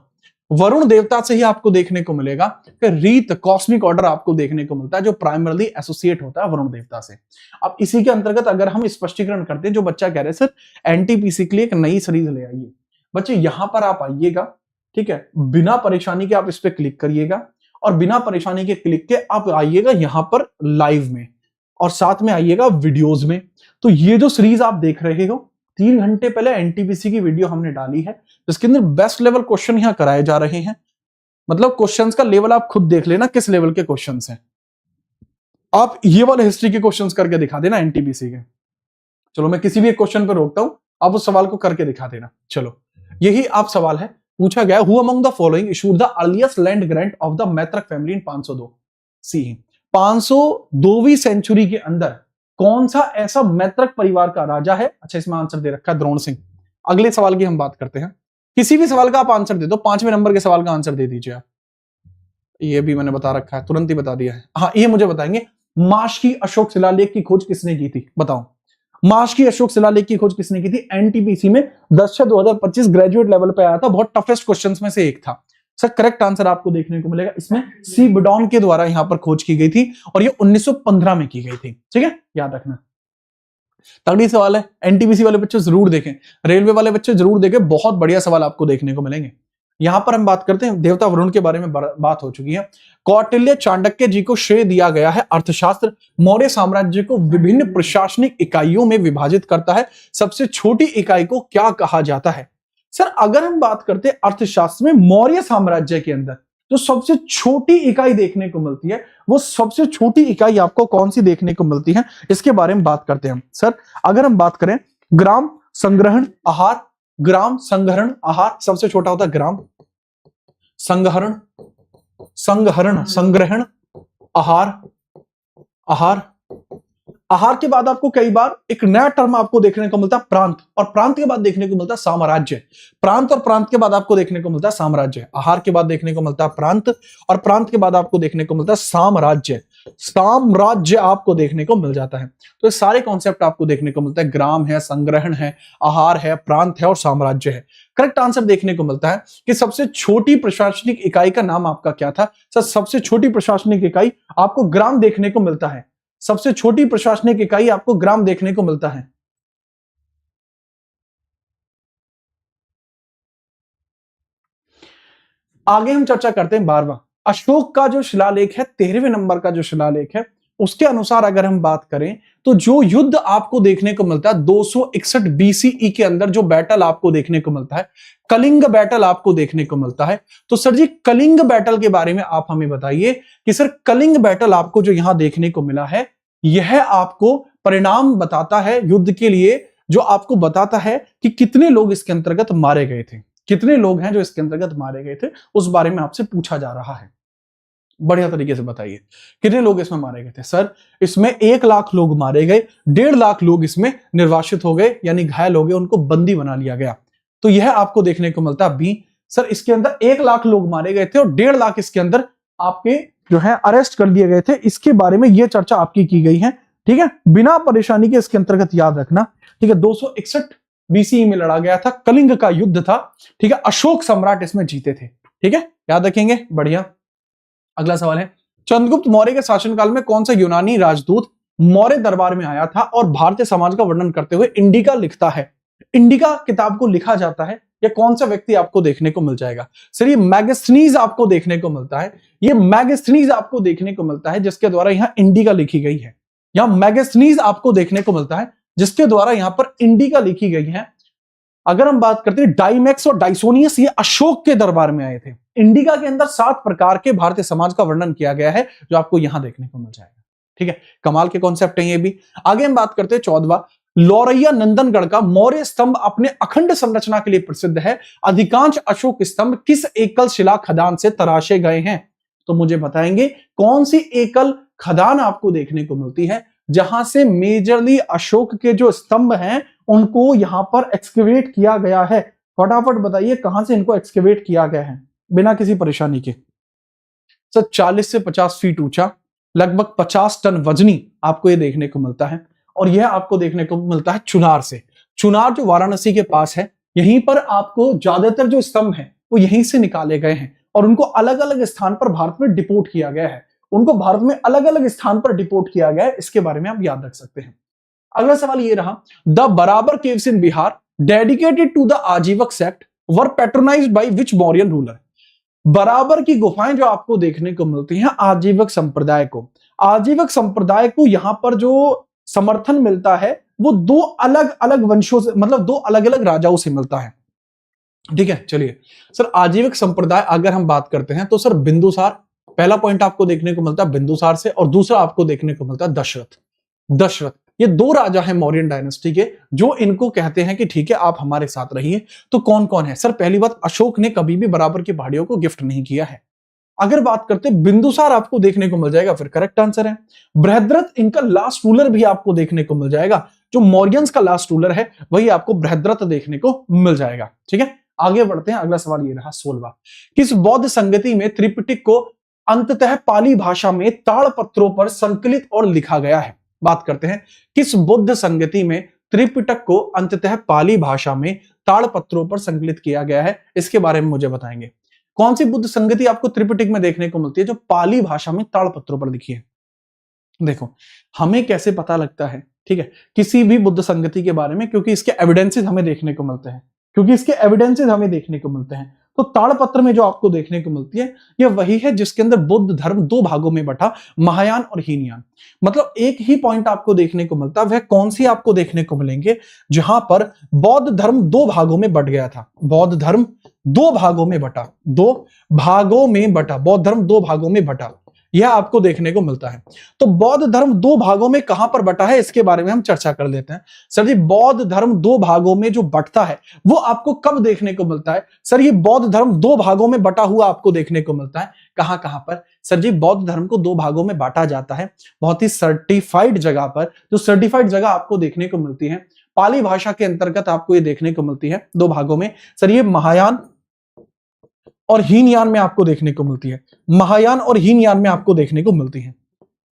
वरुण देवता से ही आपको देखने को मिलेगा कि रीत, कॉस्मिक ऑर्डर आपको देखने को मिलता है, जो प्राइमरली एसोसिएट होता है वरुण देवता से। अब इसी के अंतर्गत अगर हम स्पष्टीकरण करते हैं, जो बच्चा कह रहे हैं सर एनटीपीसी के लिए एक नई सीरीज ले आइए, बच्चे यहां पर आप आइएगा, ठीक है, बिना परेशानी के आप इस पर क्लिक करिएगा और बिना परेशानी के क्लिक के आप आइएगा यहां पर लाइव में और साथ में आइएगा वीडियोज में। तो ये जो सीरीज आप देख रहे हो, 3 घंटे पहले एनटीपीसी की वीडियो हमने डाली है, जिसके अंदर बेस्ट लेवल क्वेश्चन यहां कराए जा रहे हैं। मतलब क्वेश्चंस का लेवल आप खुद देख लेना किस लेवल के क्वेश्चंस हैं। आप ये वाले हिस्ट्री के क्वेश्चंस करके दिखा देना एनटीपीसी के। चलो मैं किसी भी एक क्वेश्चन पर रोकता हूं, आप उस सवाल को करके दिखा देना। चलो यही आप सवाल है, पूछा गया who among the following issued the earliest land grant of the Maitraka family in 502 C. 502वीं सेंचुरी के अंदर कौन सा ऐसा मैत्रक परिवार का राजा है? अच्छा, इसमें आंसर दे रखा है द्रोण सिंह। अगले सवाल की हम बात करते हैं, किसी भी सवाल का आप आंसर दे दो, 5वें नंबर के सवाल का आंसर दे दीजिए आप। ये भी मैंने बता रखा है, तुरंत ही बता दिया है। हाँ, ये मुझे बताएंगे माश की अशोक शिलालेख की खोज किसने की थी? बताओ, माश की अशोक शिलालेख की खोज किसने की थी? एनटीपीसी में 10/2025 ग्रेजुएट लेवल पे आया था, बहुत टफेस्ट क्वेश्चंस में से एक था। सर करेक्ट आंसर आपको देखने को मिलेगा इसमें, सी बडॉन के द्वारा यहां पर खोज की गई थी और ये 1915 में की गई थी। ठीक है, याद रखना। तगड़ी सवाल है, एनटीपीसी वाले बच्चे जरूर देखें, रेलवे वाले बच्चे जरूर देखें, बहुत बढ़िया सवाल आपको देखने को मिलेंगे। यहां पर हम बात करते हैं, देवता वरुण के बारे में बात हो चुकी है। कौटिल्य चाणक्य जी को श्रेय दिया गया है अर्थशास्त्र मौर्य साम्राज्य को विभिन्न प्रशासनिक इकाइयों में विभाजित करता है, सबसे छोटी इकाई को क्या कहा जाता है? सर अगर हम बात करते हैं अर्थशास्त्र में मौर्य साम्राज्य के अंदर जो सबसे छोटी इकाई देखने को मिलती है, वो सबसे छोटी इकाई आपको कौन सी देखने को मिलती है, इसके बारे में बात करते हैं। सर अगर हम बात करें ग्राम संग्रहण आहार, ग्राम संग्रहण आहार सबसे छोटा होता है ग्राम, संग्रहण संग्रहण संग्रहण आहार, आहार आहार के बाद आपको कई बार एक नया टर्म आपको देखने को मिलता है प्रांत, और प्रांत के बाद देखने को मिलता है साम्राज्य। प्रांत और प्रांत के बाद आपको देखने को मिलता है साम्राज्य। आहार के बाद देखने को मिलता है प्रांत और प्रांत के बाद आपको देखने को मिलता है साम्राज्य। साम्राज्य आपको देखने को मिल जाता है। तो ये सारे कॉन्सेप्ट आपको देखने को मिलता है, ग्राम है, संग्रहण है, आहार है, प्रांत है और साम्राज्य है। करेक्ट आंसर देखने को मिलता है कि सबसे छोटी प्रशासनिक इकाई का नाम आपका क्या था? सर सबसे छोटी प्रशासनिक इकाई आपको ग्राम देखने को मिलता है, सबसे छोटी प्रशासनिक इकाई आपको ग्राम देखने को मिलता है। आगे हम चर्चा करते हैं 12वां अशोक का जो शिलालेख है, 13वें नंबर का जो शिलालेख है, उसके अनुसार अगर हम बात करें तो जो युद्ध आपको देखने को मिलता है 261 बीसीई के अंदर, जो बैटल आपको देखने को मिलता है, कलिंग बैटल आपको देखने को मिलता है। तो सर जी कलिंग बैटल के बारे में आप हमें बताइए कि सर कलिंग बैटल आपको जो यहां देखने को मिला है, यह आपको परिणाम बताता है युद्ध के लिए, जो आपको बताता है कि कितने लोग इसके अंतर्गत मारे गए थे, कितने लोग हैं जो इसके अंतर्गत मारे गए थे, उस बारे में आपसे पूछा जा रहा है। बढ़िया तरीके से बताइए कितने लोग इसमें मारे गए थे। सर इसमें 1 लाख लोग मारे गए, 1.5 लाख लोग इसमें निर्वासित हो गए यानी घायल हो गए, उनको बंदी बना लिया गया। तो यह आपको देखने को मिलता है बी। सर इसके अंदर 1 लाख लोग मारे गए थे और 1.5 लाख इसके अंदर आपके जो है अरेस्ट कर दिए गए थे, इसके बारे में यह चर्चा आपकी की गई है। ठीक है, बिना परेशानी के इसके अंतर्गत याद रखना। ठीक है, 261 बीसीई में लड़ा गया था, कलिंग का युद्ध था। ठीक है, अशोक सम्राट इसमें जीते थे। ठीक है, याद रखेंगे, बढ़िया। अगला सवाल है, चंद्रगुप्त मौर्य के शासनकाल में कौन सा यूनानी राजदूत मौर्य दरबार में आया था और भारतीय समाज का वर्णन करते हुए इंडिका लिखता है? इंडिका किताब को लिखा जाता है, या कौन सा व्यक्ति आपको देखने को मिल जाएगा? सर ये मैगस्थनीज आपको देखने को मिलता है, ये मैगस्थनीज आपको देखने को मिलता है जिसके द्वारा यहां इंडिका लिखी गई है। यहां मैगस्थनीज आपको देखने को मिलता है जिसके द्वारा यहां पर इंडिका लिखी गई है। अगर हम बात करते हैं डाइमैक्स और डाइसोनियस, ये अशोक के दरबार में आए थे। इंडिका के अंदर 7 प्रकार के भारतीय समाज का वर्णन किया गया है जो आपको यहां देखने को मिल जाएगा। ठीक है, कमाल के कॉन्सेप्ट है ये भी। आगे हम बात करते हैं 14वां, लौरैया नंदनगढ़ का मौर्य स्तंभ अपने अखंड संरचना के लिए प्रसिद्ध है। अधिकांश अशोक स्तंभ किस एकल शिला खदान से तराशे गए हैं? तो मुझे बताएंगे कौन सी एकल खदान आपको देखने को मिलती है जहां से मेजरली अशोक के जो स्तंभ हैं उनको यहां पर एक्सकेवेट किया गया है। फटाफट बताइए कहां से इनको एक्सकेवेट किया गया है बिना किसी परेशानी के। सर 40 से 50 फीट ऊंचा, लगभग 50 टन वजनी आपको ये देखने को मिलता है। और यह आपको देखने को मिलता है चुनार से। चुनार जो वाराणसी के पास है, यहीं पर आपको ज्यादातर जो स्तंभ है वो यहीं से निकाले गए हैं और उनको अलग अलग स्थान पर भारत में डिपोर्ट किया गया है। उनको भारत में अलग अलग स्थान पर डिपोर्ट किया गया है, इसके बारे में आप याद रख सकते हैं। अगला सवाल ये रहा, the Barabar caves in Bihar dedicated to the Ajivika sect were patronized by which Mauryan ruler? Barabar की गुफाएं जो आपको देखने को मिलती हैं आजीवक संप्रदाय को, आजीवक संप्रदाय को यहां पर जो समर्थन मिलता है वो 2 अलग अलग वंशों से, मतलब 2 अलग अलग राजाओं से मिलता है। ठीक है, चलिए सर आजीवक संप्रदाय अगर हम बात करते हैं तो सर बिंदुसार, पहला पॉइंट आपको देखने को मिलता है बिंदुसार से, और दूसरा आपको देखने को मिलता है दशरथ। दशरथ ये 2 राजा हैं मौर्यन डायनेस्टी के जो इनको कहते हैं कि ठीक है आप हमारे साथ रहिए। तो कौन कौन है? सर पहली बात, अशोक ने कभी भी बराबर की पहाड़ियों को गिफ्ट नहीं किया है। अगर बात करते बिंदुसार आपको देखने को मिल जाएगा, फिर करेक्ट आंसर है। बृहद्रथ इनका लास्ट रूलर भी आपको देखने को मिल जाएगा, जो मौर्यंस का लास्ट रूलर है वही आपको बृहद्रथ देखने को मिल जाएगा। ठीक है, आगे बढ़ते हैं। अगला सवाल ये रहा 16वां, किस बौद्ध संगति में त्रिपिटक को अंततः पाली भाषा में ताड़पत्रों पर संकलित और लिखा गया है? बात करते हैं किस बुद्ध संगति में त्रिपिटक को अंततः पाली भाषा में ताड़पत्रों पर संकलित किया गया है, इसके बारे में मुझे बताएंगे। कौन सी बुद्ध संगति आपको त्रिपिटक में देखने को मिलती है जो पाली भाषा में ताड़पत्रों पर लिखी है? देखो हमें कैसे पता लगता है, ठीक है, किसी भी बुद्ध संगति के बारे में, क्योंकि इसके एविडेंसेस हमें देखने को मिलते हैं, तो ताड़पत्र में जो आपको देखने को मिलती है यह वही है जिसके अंदर बुद्ध धर्म 2 भागों में बटा, महायान और हीनयान। मतलब एक ही पॉइंट आपको देखने को मिलता है, वह कौन सी आपको देखने को मिलेंगे जहां पर बौद्ध धर्म 2 भागों में बट गया था। बौद्ध धर्म 2 भागों में बटा, बौद्ध धर्म 2 भागों में बटा, यह आपको देखने को मिलता है। तो बौद्ध धर्म 2 भागों में कहां पर बटा है इसके बारे में हम चर्चा कर लेते हैं। सर जी बौद्ध धर्म 2 भागों में जो बटता है वो आपको कब देखने को मिलता है? सर ये बौद्ध धर्म 2 भागों में बटा हुआ आपको देखने को मिलता है। कहां कहां पर? सर जी बौद्ध धर्म को 2 भागों में बांटा जाता है बहुत ही सर्टिफाइड जगह पर। जो सर्टिफाइड जगह आपको देखने को मिलती है पाली भाषा के अंतर्गत आपको ये देखने को मिलती है 2 भागों में। सर ये महायान और हीनयान में आपको देखने को मिलती है। महायान और हीनयान में आपको देखने को मिलती है।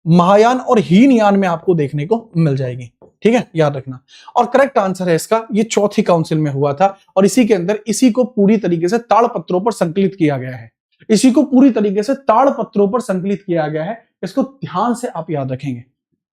महायान और हीनयान में आपको देखने को मिल जाएगी। ठीक है, याद रखना। और करेक्ट आंसर है इसका, ये चौथी काउंसिल में हुआ था और इसी के अंदर इसी को पूरी तरीके से ताड़पत्रों पर संकलित किया गया है। इसी को पूरी तरीके से ताड़पत्रों पर संकलित किया गया है। इसको ध्यान से आप याद रखेंगे।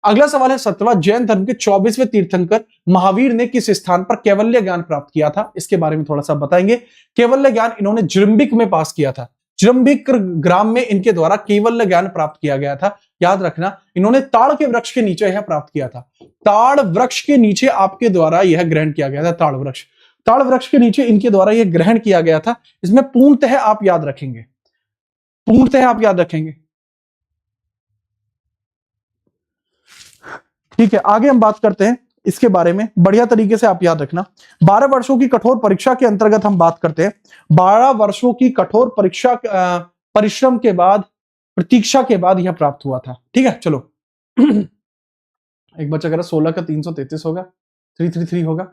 अगला सवाल है 17वां, जैन धर्म के 24वें तीर्थंकर महावीर ने किस स्थान पर कैवल्य ज्ञान प्राप्त किया था? इसके बारे में थोड़ा सा बताएंगे। कैवल्य ज्ञान इन्होंने जृंबिक में पास किया था। जृंबिक ग्राम में इनके द्वारा केवल्य ज्ञान प्राप्त किया गया था। याद रखना, इन्होंने ताड़ के वृक्ष के नीचे यह प्राप्त किया था। ताड़ वृक्ष के नीचे आपके द्वारा यह ग्रहण किया गया था। ताड़ वृक्ष के नीचे इनके द्वारा यह ग्रहण किया गया था। इसमें पूर्णतः आप याद रखेंगे, ठीक है। आगे हम बात करते हैं इसके बारे में, बढ़िया तरीके से आप याद रखना। 12 वर्षों की कठोर परीक्षा के अंतर्गत हम बात करते हैं। 12 वर्षों की कठोर परीक्षा परिश्रम के बाद, प्रतीक्षा के बाद यह प्राप्त हुआ था। ठीक है, चलो एक बच्चा कह रहा 16 का 333 होगा, 333 होगा।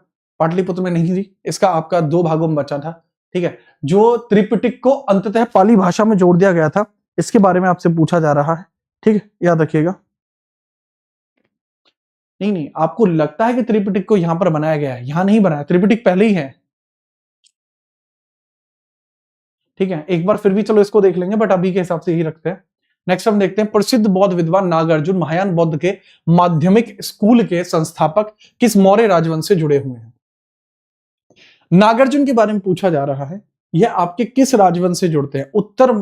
पाटलिपुत्र में नहीं जी, इसका आपका 2 भागों में बचा था। ठीक है, जो त्रिपिटक को अंततः पाली भाषा में जोड़ दिया गया था, इसके बारे में आपसे पूछा जा रहा है। ठीक है, याद रखिएगा। नहीं, आपको लगता है कि त्रिपिटक को यहां पर बनाया गया है, यहां नहीं बनाया, त्रिपिटक पहले ही है। ठीक है, एक बार फिर भी चलो इसको देख लेंगे, बट अभी के हिसाब से ही रखते हैं। नेक्स्ट हम देखते हैं प्रसिद्ध बौद्ध विद्वान नागार्जुन महायान बौद्ध के माध्यमिक स्कूल के संस्थापक किस मौर्य राजवंश से जुड़े हुए हैं? नागार्जुन के बारे में पूछा जा रहा है, यह आपके किस राजवंश से जुड़ते हैं? उत्तर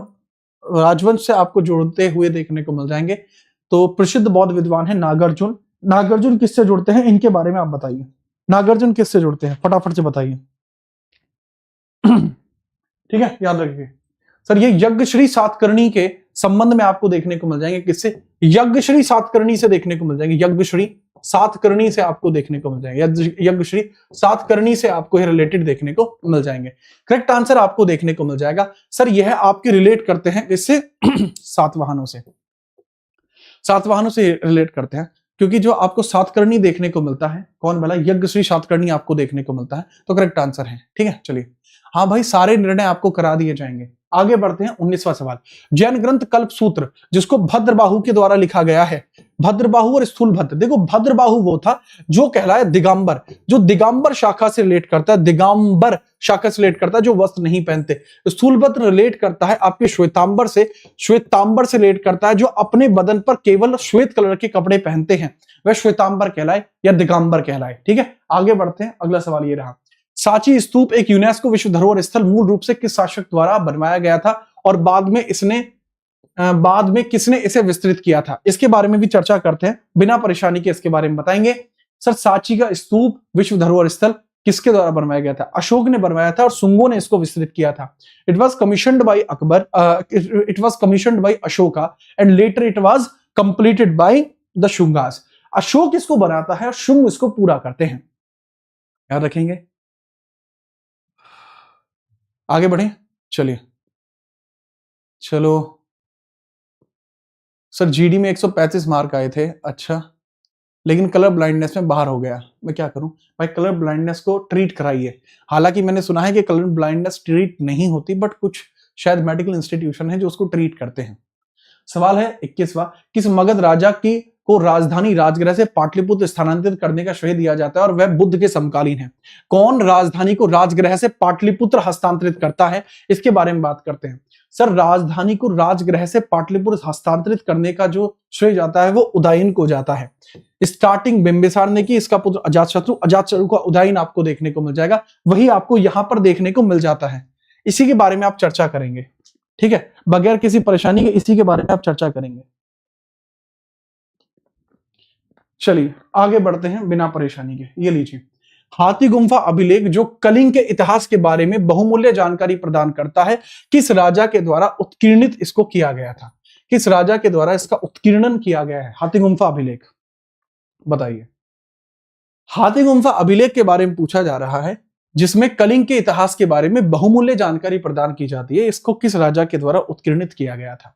राजवंश से आपको जुड़ते हुए देखने को मिल जाएंगे। तो प्रसिद्ध बौद्ध विद्वान है नागार्जुन। नागार्जुन किससे जुड़ते हैं, इनके बारे में आप बताइए। नागार्जुन किससे जुड़ते हैं, फटाफट से बताइए। ठीक है, याद रखिए सर, ये यज्ञश्री सातकर्णी के संबंध में आपको देखने को मिल जाएंगे। किससे? यज्ञश्री सातकर्णी से देखने को मिल जाएंगे। यज्ञश्री सातकर्णी से आपको देखने को मिल जाएंगे। यज्ञश्री सातकर्णी से आपको रिलेटेड देखने को मिल जाएंगे। करेक्ट आंसर आपको देखने को मिल जाएगा। सर यह आपके रिलेट करते हैं इससे सातवाहनों से, सातवाहनों से रिलेट करते हैं, क्योंकि जो आपको सातकर्णी देखने को मिलता है, कौन बोला? यज्ञश्री सातकर्णी आपको देखने को मिलता है, तो करेक्ट आंसर है। ठीक है, चलिए, हाँ भाई, सारे निर्णय आपको करा दिए जाएंगे। आगे बढ़ते हैं, 19वां सवाल। जैन ग्रंथ कल्प सूत्र जिसको भद्रबाहु के द्वारा लिखा गया है, भद्रबाहु और स्थूलभद्र। देखो, भद्रबाहु वो था जो कहलाया दिगंबर, जो दिगंबर शाखा से रिलेट करता है, दिगंबर शाखा से रिलेट करता है, जो वस्त्र नहीं पहनते। स्थूलभद्र रिलेट करता है आपके श्वेतांबर से, श्वेतांबर से रिलेट करता है जो अपने बदन पर केवल श्वेत कलर के कपड़े पहनते हैं, वह श्वेतांबर कहलाए या दिगंबर कहलाए। ठीक है, आगे बढ़ते हैं, अगला सवाल ये रहा। सांची स्तूप एक यूनेस्को विश्व धरोहर स्थल मूल रूप से किस शासक द्वारा बनवाया गया था और बाद में किसने इसे विस्तृत किया था? इसके बारे में भी चर्चा करते हैं, बिना परेशानी के इसके बारे में बताएंगे। सर, सांची का स्तूप विश्व धरोहर स्थल किसके द्वारा बनवाया गया था? अशोक ने बनवाया था और शुंगों ने इसको विस्तृत किया था। It was commissioned by Akbar, it was commissioned by Ashoka and later it was completed by the Shungas. Ashok इसको बनाता है और शुंग इसको पूरा करते हैं, याद रखेंगे। आगे बढ़े, चलिए, चलो सर, जीडी में 135 मार्क आए थे। अच्छा, लेकिन कलर ब्लाइंडनेस में बाहर हो गया, मैं क्या करूं भाई? कलर ब्लाइंडनेस को ट्रीट कराइए। हालांकि मैंने सुना है कि कलर ब्लाइंडनेस ट्रीट नहीं होती, बट कुछ शायद मेडिकल इंस्टीट्यूशन है जो उसको ट्रीट करते हैं। सवाल है 21वां। किस मगध राजा की को राजधानी राजगृह से पाटलिपुत्र स्थानांतरित करने का श्रेय दिया जाता है और वह बुद्ध के समकालीन है? कौन राजधानी को राजगृह से पाटलिपुत्र हस्तांतरित करता है, इसके बारे में बात करते हैं। सर, राजधानी को राजगृह से पाटलिपुत्र हस्तांतरित करने का जो श्रेय जाता है वो उदयन को जाता है। स्टार्टिंग बिंबिसार ने की, इसका पुत्र अजातशत्रु, अजातशत्रु का उदयन आपको देखने को मिल जाएगा, वही आपको यहां पर देखने को मिल जाता है। इसी के बारे में आप चर्चा करेंगे, ठीक है, बगैर किसी परेशानी के इसी के बारे में आप चर्चा करेंगे। चलिए आगे बढ़ते हैं बिना परेशानी के। ये लीजिए, हाथी गुम्फा अभिलेख जो कलिंग के इतिहास के बारे में बहुमूल्य जानकारी प्रदान करता है, किस राजा के द्वारा उत्कीर्णित इसको किया गया था? किस राजा के द्वारा इसका उत्कीर्णन किया गया है? हाथी गुम्फा अभिलेख बताइए। हाथी गुम्फा अभिलेख के बारे में पूछा जा रहा है, जिसमें कलिंग के इतिहास के बारे में बहुमूल्य जानकारी प्रदान की जाती है, इसको किस राजा के द्वारा उत्कीर्णित किया गया था?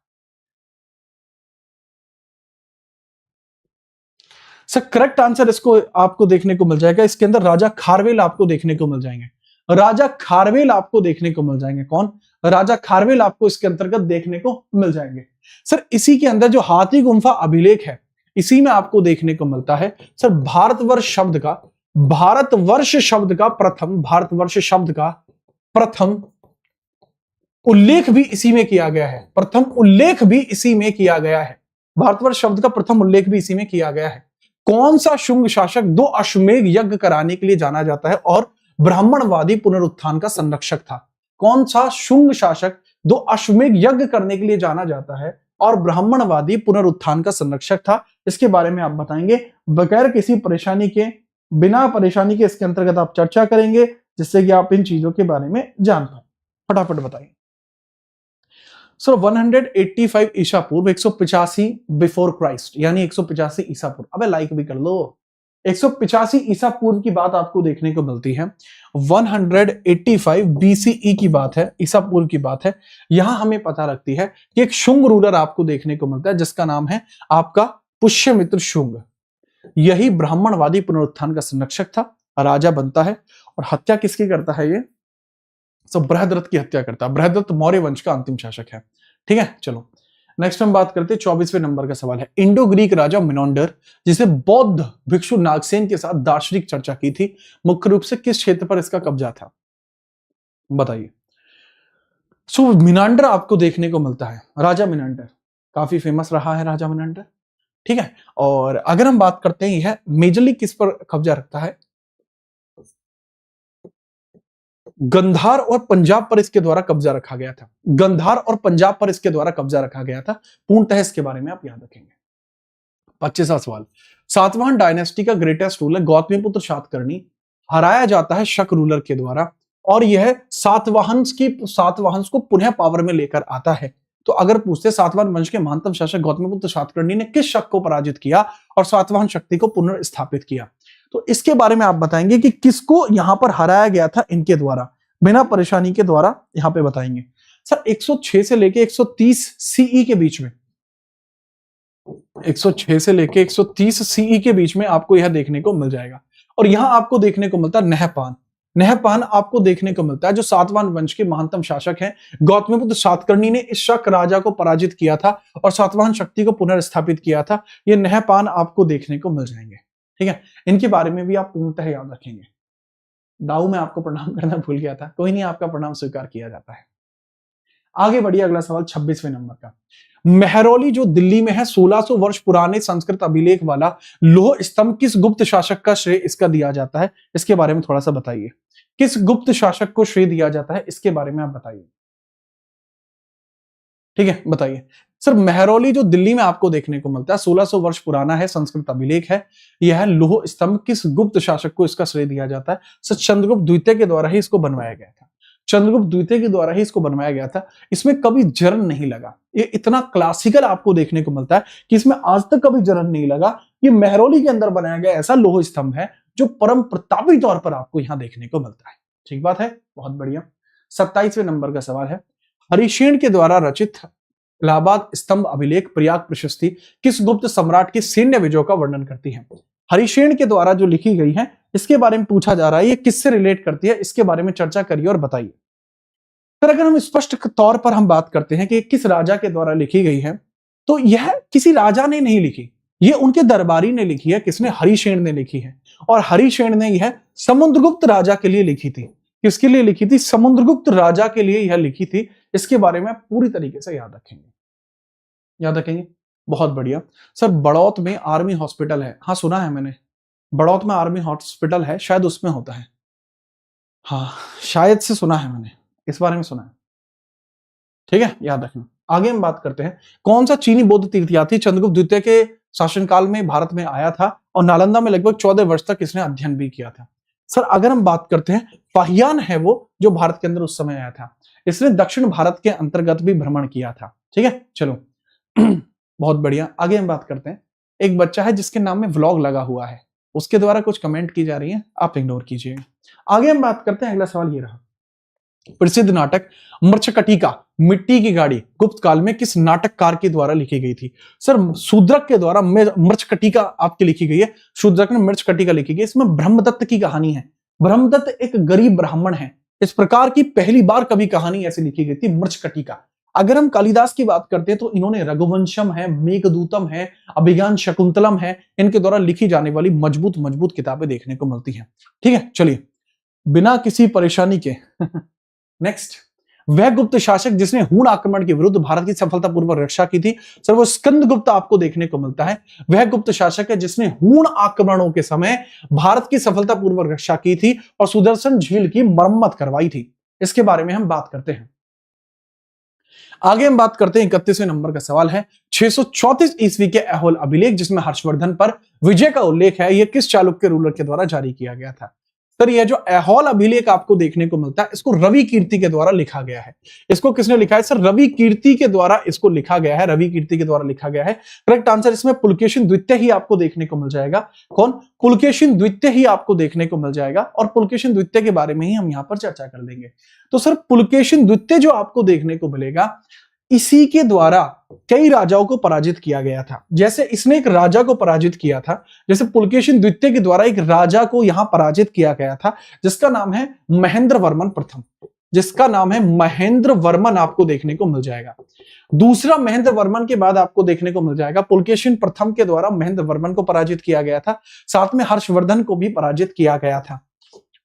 सर, करेक्ट आंसर इसको आपको देखने को मिल जाएगा, इसके अंदर राजा खारवेल आपको देखने को मिल जाएंगे। राजा खारवेल आपको देखने को मिल जाएंगे। कौन? राजा खारवेल आपको इसके अंतर्गत देखने को मिल जाएंगे। सर, इसी के अंदर जो हाथी गुम्फा अभिलेख है, इसी में आपको देखने को मिलता है सर भारतवर्ष शब्द का प्रथम उल्लेख भी इसी में किया गया है। प्रथम उल्लेख भी इसी में किया गया है। भारतवर्ष शब्द का प्रथम उल्लेख भी इसी में किया गया है। कौन सा शुंग शासक 2 अश्वमेध यज्ञ कराने के लिए जाना जाता है और ब्राह्मणवादी पुनरुत्थान का संरक्षक था? कौन सा शुंग शासक 2 अश्वमेध यज्ञ करने के लिए जाना जाता है और ब्राह्मणवादी पुनरुत्थान का संरक्षक था? इसके बारे में आप बताएंगे, बगैर किसी परेशानी के, बिना परेशानी के इसके अंतर्गत आप चर्चा करेंगे, जिससे कि आप इन चीजों के बारे में जान पाए। फटाफट बताइए। सर, 185 ईसा पूर्व, 185 बिफोर क्राइस्ट, यानी 185 ईसा पूर्व। अबे लाइक भी कर लो। 185 ईसा पूर्व की बात आपको देखने को मिलती है। 185 बीसीई की बात है, ईसा पूर्व की बात है। यहां हमें पता लगती है कि एक शुंग रूलर आपको देखने को मिलता है, जिसका नाम है आपका पुष्यमित्र शुंग। यही ब्राह्मणवादी पुनरुत्थान का संरक्षक था, राजा बनता है। और हत्या किसकी करता है? ये सब बृहद्रथ की हत्या करता है। बृहद्रथ मौर्य वंश का अंतिम शासक है। ठीक है, चलो नेक्स्ट हम बात करते हैं। 24वें नंबर का सवाल है, इंडो ग्रीक राजा मिनोंडर, जिसे बौद्ध भिक्षु नागसेन के साथ दार्शनिक चर्चा की थी, मुख्य रूप से किस क्षेत्र पर इसका कब्जा था? बताइए। सो मिनांडर आपको देखने को मिलता है, राजा मिनांडर। काफी फेमस रहा है राजा मेनेंडर। ठीक है, और अगर हम बात करते हैं यह मेजरली किस पर कब्जा रखता है, गंधार और पंजाब पर इसके द्वारा कब्जा रखा गया था। गंधार और पंजाब पर इसके द्वारा कब्जा रखा गया था। पूर्णतः इसके बारे में आप याद रखेंगे। 25वां सवाल, सातवाहन डायनेस्टी का ग्रेटेस्ट रूलर गौतमीपुत्र सातकर्णी हराया जाता है शक रूलर के द्वारा, और यह सातवाहन को पुनः पावर में लेकर आता है। तो अगर पूछते सातवाहन वंश के महानतम शासक गौतमीपुत्र सातकर्णी ने किस शक को पराजित किया और सातवाहन शक्ति को पुनर्स्थापित किया, तो इसके बारे में आप बताएंगे कि किसको यहां पर हराया गया था इनके द्वारा, बिना परेशानी के द्वारा यहां पे बताएंगे। सर 106 से लेके 130 सीई के बीच में, 106 से लेके 130 सीई के बीच में आपको यह देखने को मिल जाएगा। और यहां आपको देखने को मिलता है नहपान। नहपान आपको देखने को मिलता है, जो सातवाहन वंश के महानतम शासक हैं गौतमीपुत्र सातकर्णी ने इस शक राजा को पराजित किया था और सातवाहन शक्ति को पुनर्स्थापित किया था। ये नहपान आपको देखने को मिल जाएंगे। ठीक है, इनके बारे में भी आप पूर्णतः याद रखेंगे। दाऊ में आपको प्रणाम करना भूल गया था, कोई नहीं, आपका प्रणाम स्वीकार किया जाता है। आगे बढ़िए, अगला सवाल 26वें नंबर का। मेहरौली जो दिल्ली में है, 1600 वर्ष पुराने संस्कृत अभिलेख वाला लौह स्तंभ किस गुप्त शासक का श्रेय इसका दिया जाता है, इसके बारे में थोड़ा सा बताइए। किस गुप्त शासक को श्रेय दिया जाता है, इसके बारे में आप बताइए। ठीक है, बताइए। सर मेहरौली जो दिल्ली में आपको देखने को मिलता है, 1600 वर्ष पुराना है, संस्कृत अभिलेख है, यह लौह स्तंभ किस गुप्त शासक को इसका श्रेय दिया जाता है? सर चंद्रगुप्त द्वितीय के द्वारा ही इसको बनवाया गया था। चंद्रगुप्त द्वितीय के द्वारा ही इसको बनवाया गया था। इसमें कभी जरन नहीं लगा। ये इतना क्लासिकल आपको देखने को मिलता है कि इसमें आज तक कभी जरन नहीं लगा। ये मेहरौली के अंदर बनाया गया ऐसा लौह स्तंभ है जो परम प्रतापी तौर पर आपको यहां देखने को मिलता है। ठीक बात है, बहुत बढ़िया। 27वें नंबर का सवाल है, हरिशेन के द्वारा रचित इलाहाबाद स्तंभ अभिलेख प्रयाग प्रशस्ति किस गुप्त सम्राट की सैन्य विजयों का वर्णन करती है? हरिशेन के द्वारा जो लिखी गई है, इसके बारे में पूछा जा रहा है, ये किससे रिलेट करती है, इसके बारे में चर्चा करिए और बताइए। फिर अगर हम स्पष्ट तौर पर हम बात करते हैं कि किस राजा के द्वारा लिखी गई है, तो यह किसी राजा ने नहीं लिखी, ये उनके दरबारी ने लिखी है। किसने? हरिशेन ने लिखी है। और हरिशेन ने यह समुद्रगुप्त राजा के लिए लिखी थी। किसके लिए लिखी थी? समुद्रगुप्त राजा के लिए यह लिखी थी। इसके बारे में पूरी तरीके से याद रखेंगे, याद रखेंगे। बहुत बढ़िया। सर बड़ौत में आर्मी हॉस्पिटल है, हाँ सुना है मैंने, बड़ौत में आर्मी हॉस्पिटल है, शायद उसमें होता है, हाँ शायद से सुना है मैंने, इस बारे में सुना है। ठीक है, याद रखना। आगे हम बात करते हैं, कौन सा चीनी बौद्ध तीर्थयात्री चंद्रगुप्त द्वितीय के शासनकाल में भारत में आया था और नालंदा में लगभग 14 वर्ष तक इसने अध्ययन भी किया था? सर अगर हम बात करते हैं, फाहियान है वो, जो भारत के अंदर उस समय आया था। इसने दक्षिण भारत के अंतर्गत भी भ्रमण किया था। ठीक है, चलो बहुत बढ़िया। आगे हम बात करते हैं, एक बच्चा है जिसके नाम में व्लॉग लगा हुआ है, उसके द्वारा कुछ कमेंट की जा रही है, आप इग्नोर कीजिएगा। आगे हम बात करते हैं, अगला सवाल ये रहा, प्रसिद्ध नाटक मृच्छकटिका मिट्टी की गाड़ी गुप्त काल में किस नाटककार के द्वारा लिखी गई थी? सर शूद्रक के द्वारा मृच्छकटिका आपकी लिखी गई है, शूद्रक ने मृच्छकटिका लिखी गई। इसमें ब्रह्मदत्त की कहानी है। ब्रह्मदत्त एक गरीब ब्राह्मण है। इस प्रकार की पहली बार कभी कहानी ऐसी लिखी गई थी, मृच्छकटिका। अगर हम कालिदास की बात करते हैं तो इन्होंने रघुवंशम है, मेघदूतम है, अभिज्ञान शकुंतलम है, इनके द्वारा लिखी जाने वाली मजबूत मजबूत किताबें देखने को मिलती हैं। ठीक है, चलिए बिना किसी परेशानी के नेक्स्ट, वह गुप्त शासक जिसने हूण आक्रमण के विरुद्ध भारत की सफलतापूर्वक रक्षा की थी? सर वो स्कंदगुप्त आपको देखने को मिलता है। वह गुप्त शासक है जिसने हूण आक्रमणों के समय भारत की सफलतापूर्वक रक्षा की थी और सुदर्शन झील की मरम्मत करवाई थी। इसके बारे में हम बात करते हैं। आगे हम बात करते हैं, 31वें नंबर का सवाल है, 634 ईस्वी के ऐहोल अभिलेख जिसमें हर्षवर्धन पर विजय का उल्लेख है, यह किस चालुक्य रूलर के द्वारा जारी किया गया था? सर यह जो ऐहोल अभिलेख आपको देखने को मिलता है, इसको रवि कीर्ति के द्वारा लिखा गया है। इसको किसने लिखा है? सर रवि कीर्ति के द्वारा इसको लिखा गया है, रवि कीर्ति के द्वारा लिखा गया है। करेक्ट आंसर इसमें पुलकेशिन द्वितीय ही आपको देखने को मिल जाएगा। कौन? पुलकेशिन द्वितीय ही आपको देखने को मिल जाएगा, और पुलकेशिन द्वितीय के बारे में ही हम यहां पर चर्चा कर लेंगे। तो सर पुलकेशिन द्वितीय जो आपको देखने को मिलेगा, इसी के द्वारा कई राजाओं को पराजित किया गया था। जैसे इसने एक राजा को पराजित किया था, जैसे पुलकेशिन द्वितीय के द्वारा एक राजा को यहां पराजित किया गया था, जिसका नाम है महेंद्र वर्मन प्रथम, जिसका नाम है महेंद्र वर्मन आपको देखने को मिल जाएगा। दूसरा महेंद्र वर्मन के बाद आपको देखने को मिल जाएगा पुलकेशिन प्रथम के द्वारा महेंद्र वर्मन को पराजित किया गया था। साथ में हर्षवर्धन को भी पराजित किया गया था,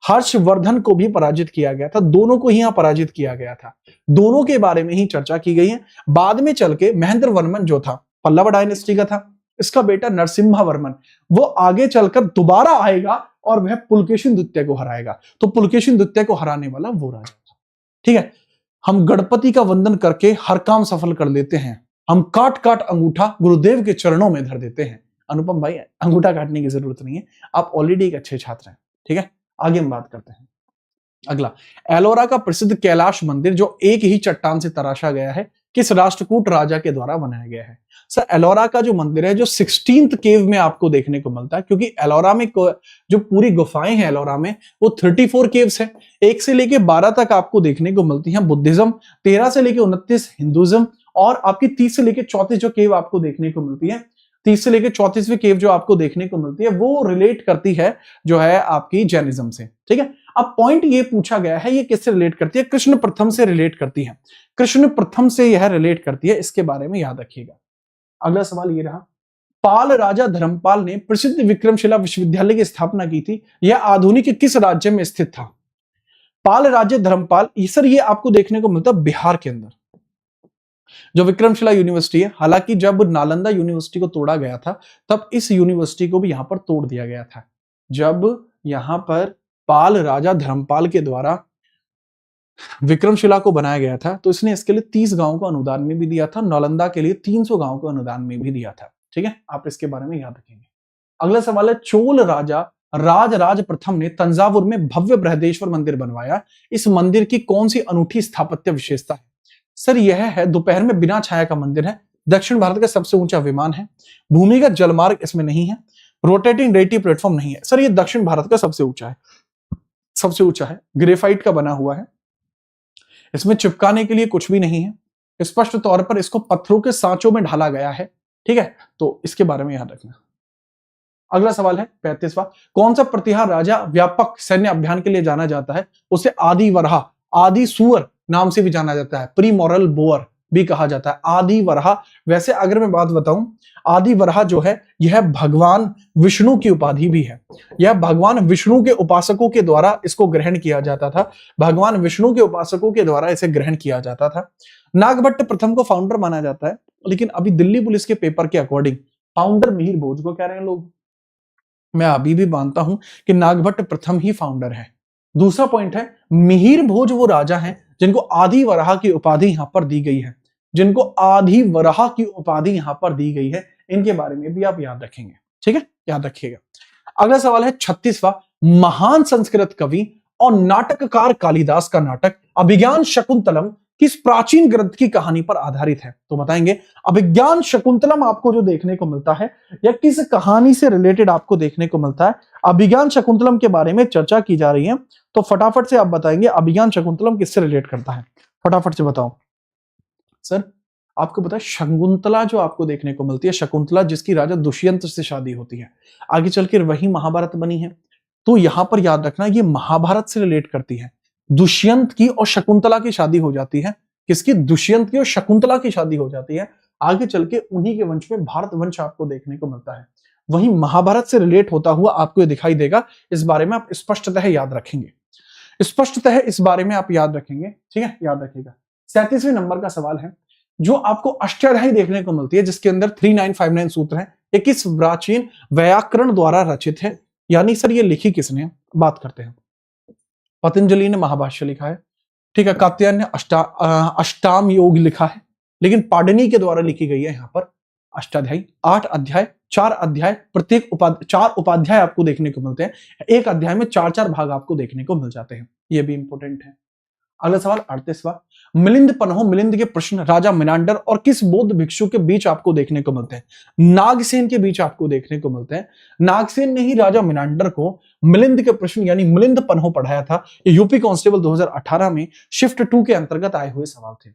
हर्षवर्धन को भी पराजित किया गया था, दोनों को ही यहां पराजित किया गया था। दोनों के बारे में ही चर्चा की गई है। बाद में चल के महेंद्र वर्मन जो था पल्लव डायनेस्टी का था, इसका बेटा नरसिम्हा वर्मन वो आगे चलकर दोबारा आएगा और वह पुलकेशिन द्वितीय को हराएगा। तो पुलकेशिन द्वितीय को हराने वाला वो राजा था। ठीक है, हम गणपति का वंदन करके हर काम सफल कर लेते हैं। हम काट काट अंगूठा गुरुदेव के चरणों में धर देते हैं। अनुपम भाई, अंगूठा काटने की जरूरत नहीं है, आप ऑलरेडी एक अच्छे छात्र हैं। ठीक है, आगे हम बात करते हैं। अगला, एलोरा का प्रसिद्ध कैलाश मंदिर जो एक ही चट्टान से तराशा गया है, किस राष्ट्रकूट राजा के द्वारा बनाया गया है? सर, एलोरा का जो मंदिर है जो 16th केव में आपको देखने को मिलता है, क्योंकि एलोरा में जो पूरी गुफाएं हैं एलोरा में वो 34 केव्स है। 1 से लेके 12 तक आपको देखने को मिलती हैं बुद्धिज्म, 13 से लेके 29 हिंदुज्म, और आपकी 30 से लेके 34 जो केव आपको देखने को मिलती है, 30 से लेके 34वीं केव जो आपको देखने को मिलती है वो रिलेट करती है जो है आपकी जैनिज्म से। ठीक है, अब पॉइंट ये पूछा गया है ये किससे रिलेट करती है? कृष्ण प्रथम से रिलेट करती है। कृष्ण प्रथम से यह रिलेट करती है, इसके बारे में याद रखिएगा। अगला सवाल ये रहा, पाल राजा धर्मपाल ने प्रसिद्ध विक्रमशिला विश्वविद्यालय की स्थापना की थी, यह आधुनिक किस राज्य में स्थित था? पाल राज्य धर्मपाल, सर ये आपको देखने को मिलता है बिहार के अंदर। जो विक्रमशिला यूनिवर्सिटी है, हालांकि जब नालंदा यूनिवर्सिटी को तोड़ा गया था तब इस यूनिवर्सिटी को भी यहां पर तोड़ दिया गया था। जब यहां पर पाल राजा धर्मपाल के द्वारा विक्रमशिला को बनाया गया था तो इसने इसके लिए 30 गांवों को अनुदान में भी दिया था, नालंदा के लिए 300 गांवों को अनुदान में भी दिया था। ठीक है, आप इसके बारे में याद रखेंगे। अगला सवाल है, चोल राजा राज प्रथम ने तंजावुर में भव्य बृहदेश्वर मंदिर बनवाया, इस मंदिर की कौन सी अनूठी स्थापत्य विशेषता है? सर यह है दोपहर में बिना छाया का मंदिर है, दक्षिण भारत का सबसे ऊंचा विमान है, भूमिगत जलमार्ग इसमें नहीं है, रोटेटिंग रेटी प्लेटफॉर्म नहीं है। सर ये दक्षिण भारत का सबसे ऊंचा है, सबसे ऊंचा है, ग्रेफाइट का बना हुआ है, इसमें चिपकाने के लिए कुछ भी नहीं है, स्पष्ट तौर पर इसको पत्थरों के सांचों में ढाला गया है। ठीक है, तो इसके बारे में याद रखना। अगला सवाल है 35वां, कौन सा प्रतिहार राजा व्यापक सैन्य अभियान के लिए जाना जाता है? उसे आदि वराह, आदि सुअर नाम से भी जाना जाता है, प्रीमोरल बोअर भी कहा जाता है, आदि वराह। वैसे अगर मैं बात बताऊं, आदि वराह जो है यह भगवान विष्णु की उपाधि भी है, यह भगवान विष्णु के उपासकों के द्वारा इसको ग्रहण किया जाता था, भगवान विष्णु के उपासकों के द्वारा इसे ग्रहण किया जाता था। नागभट्ट प्रथम को फाउंडर माना जाता है, लेकिन अभी दिल्ली पुलिस के पेपर के अकॉर्डिंग फाउंडर मिहिर भोज को कह रहे हैं लोग। मैं अभी भी मानता हूं कि नागभट्ट प्रथम ही फाउंडर है। दूसरा पॉइंट है, मिहिर भोज वो राजा हैं जिनको आदि वराह की उपाधि यहां पर दी गई है, जिनको आदि वराह की उपाधि यहां पर दी गई है, इनके बारे में भी आप याद रखेंगे। ठीक है, याद रखिएगा। अगला सवाल है 36वां, महान संस्कृत कवि और नाटककार कालिदास का नाटक अभिज्ञान शकुंतलम किस प्राचीन ग्रंथ की कहानी पर आधारित है? तो बताएंगे। अभिज्ञान शकुंतलम आपको जो देखने को मिलता है या किस कहानी से रिलेटेड आपको देखने को मिलता है? अभिज्ञान शकुंतलम के बारे में चर्चा की जा रही है, तो फटाफट से आप बताएंगे अभिज्ञान शकुंतलम किससे रिलेट करता है? फटाफट से बताओ। सर आपको पता है शकुंतला जो आपको देखने को मिलती है, शकुंतला जिसकी राजा दुष्यंत से शादी होती है, आगे चलकर वही महाभारत बनी है, तो यहां पर याद रखना ये महाभारत से रिलेट करती है। दुष्यंत की और शकुंतला की शादी हो जाती है, किसकी? दुष्यंत की और शकुंतला की शादी हो जाती है, आगे चल के उन्हीं के वंश में भारत वंश आपको देखने को मिलता है, वही महाभारत से रिलेट होता हुआ आपको ये दिखाई देगा। इस बारे में आप स्पष्टतः याद रखेंगे, स्पष्टतः इस बारे में आप याद रखेंगे। ठीक है, याद रखिएगा। 37वें नंबर का सवाल है, जो आपको अष्टाध्यायी देखने को मिलती है जिसके अंदर 3959 सूत्र है, ये किस प्राचीन व्याकरण द्वारा रचित है? यानी सर ये लिखी किसने? बात करते हैं। पतंजलि ने महाभाष्य लिखा है, ठीक है, कात्यायन ने अष्टाम योग लिखा है, लेकिन पाणिनि के द्वारा लिखी गई है यहाँ पर अष्टाध्यायी। 8 अध्याय, 4 अध्याय, प्रत्येक 4 उपाध्याय आपको देखने को मिलते हैं, एक अध्याय में 4-4 भाग आपको देखने को मिल जाते हैं, ये भी इंपॉर्टेंट है। अगला सवाल 38वां, मिलिंद पन्हो मिलिंद के प्रश्न राजा मिनांडर और किस बौद्ध भिक्षु के बीच आपको देखने को मिलते हैं? नागसेन के बीच आपको देखने को मिलते हैं। नागसेन ने ही राजा मिनांडर को मिलिंद के प्रश्न यानी मिलिंद पन्हो पढ़ाया था। ये यूपी कांस्टेबल 2018 में शिफ्ट 2 के अंतर्गत आए हुए सवाल थे।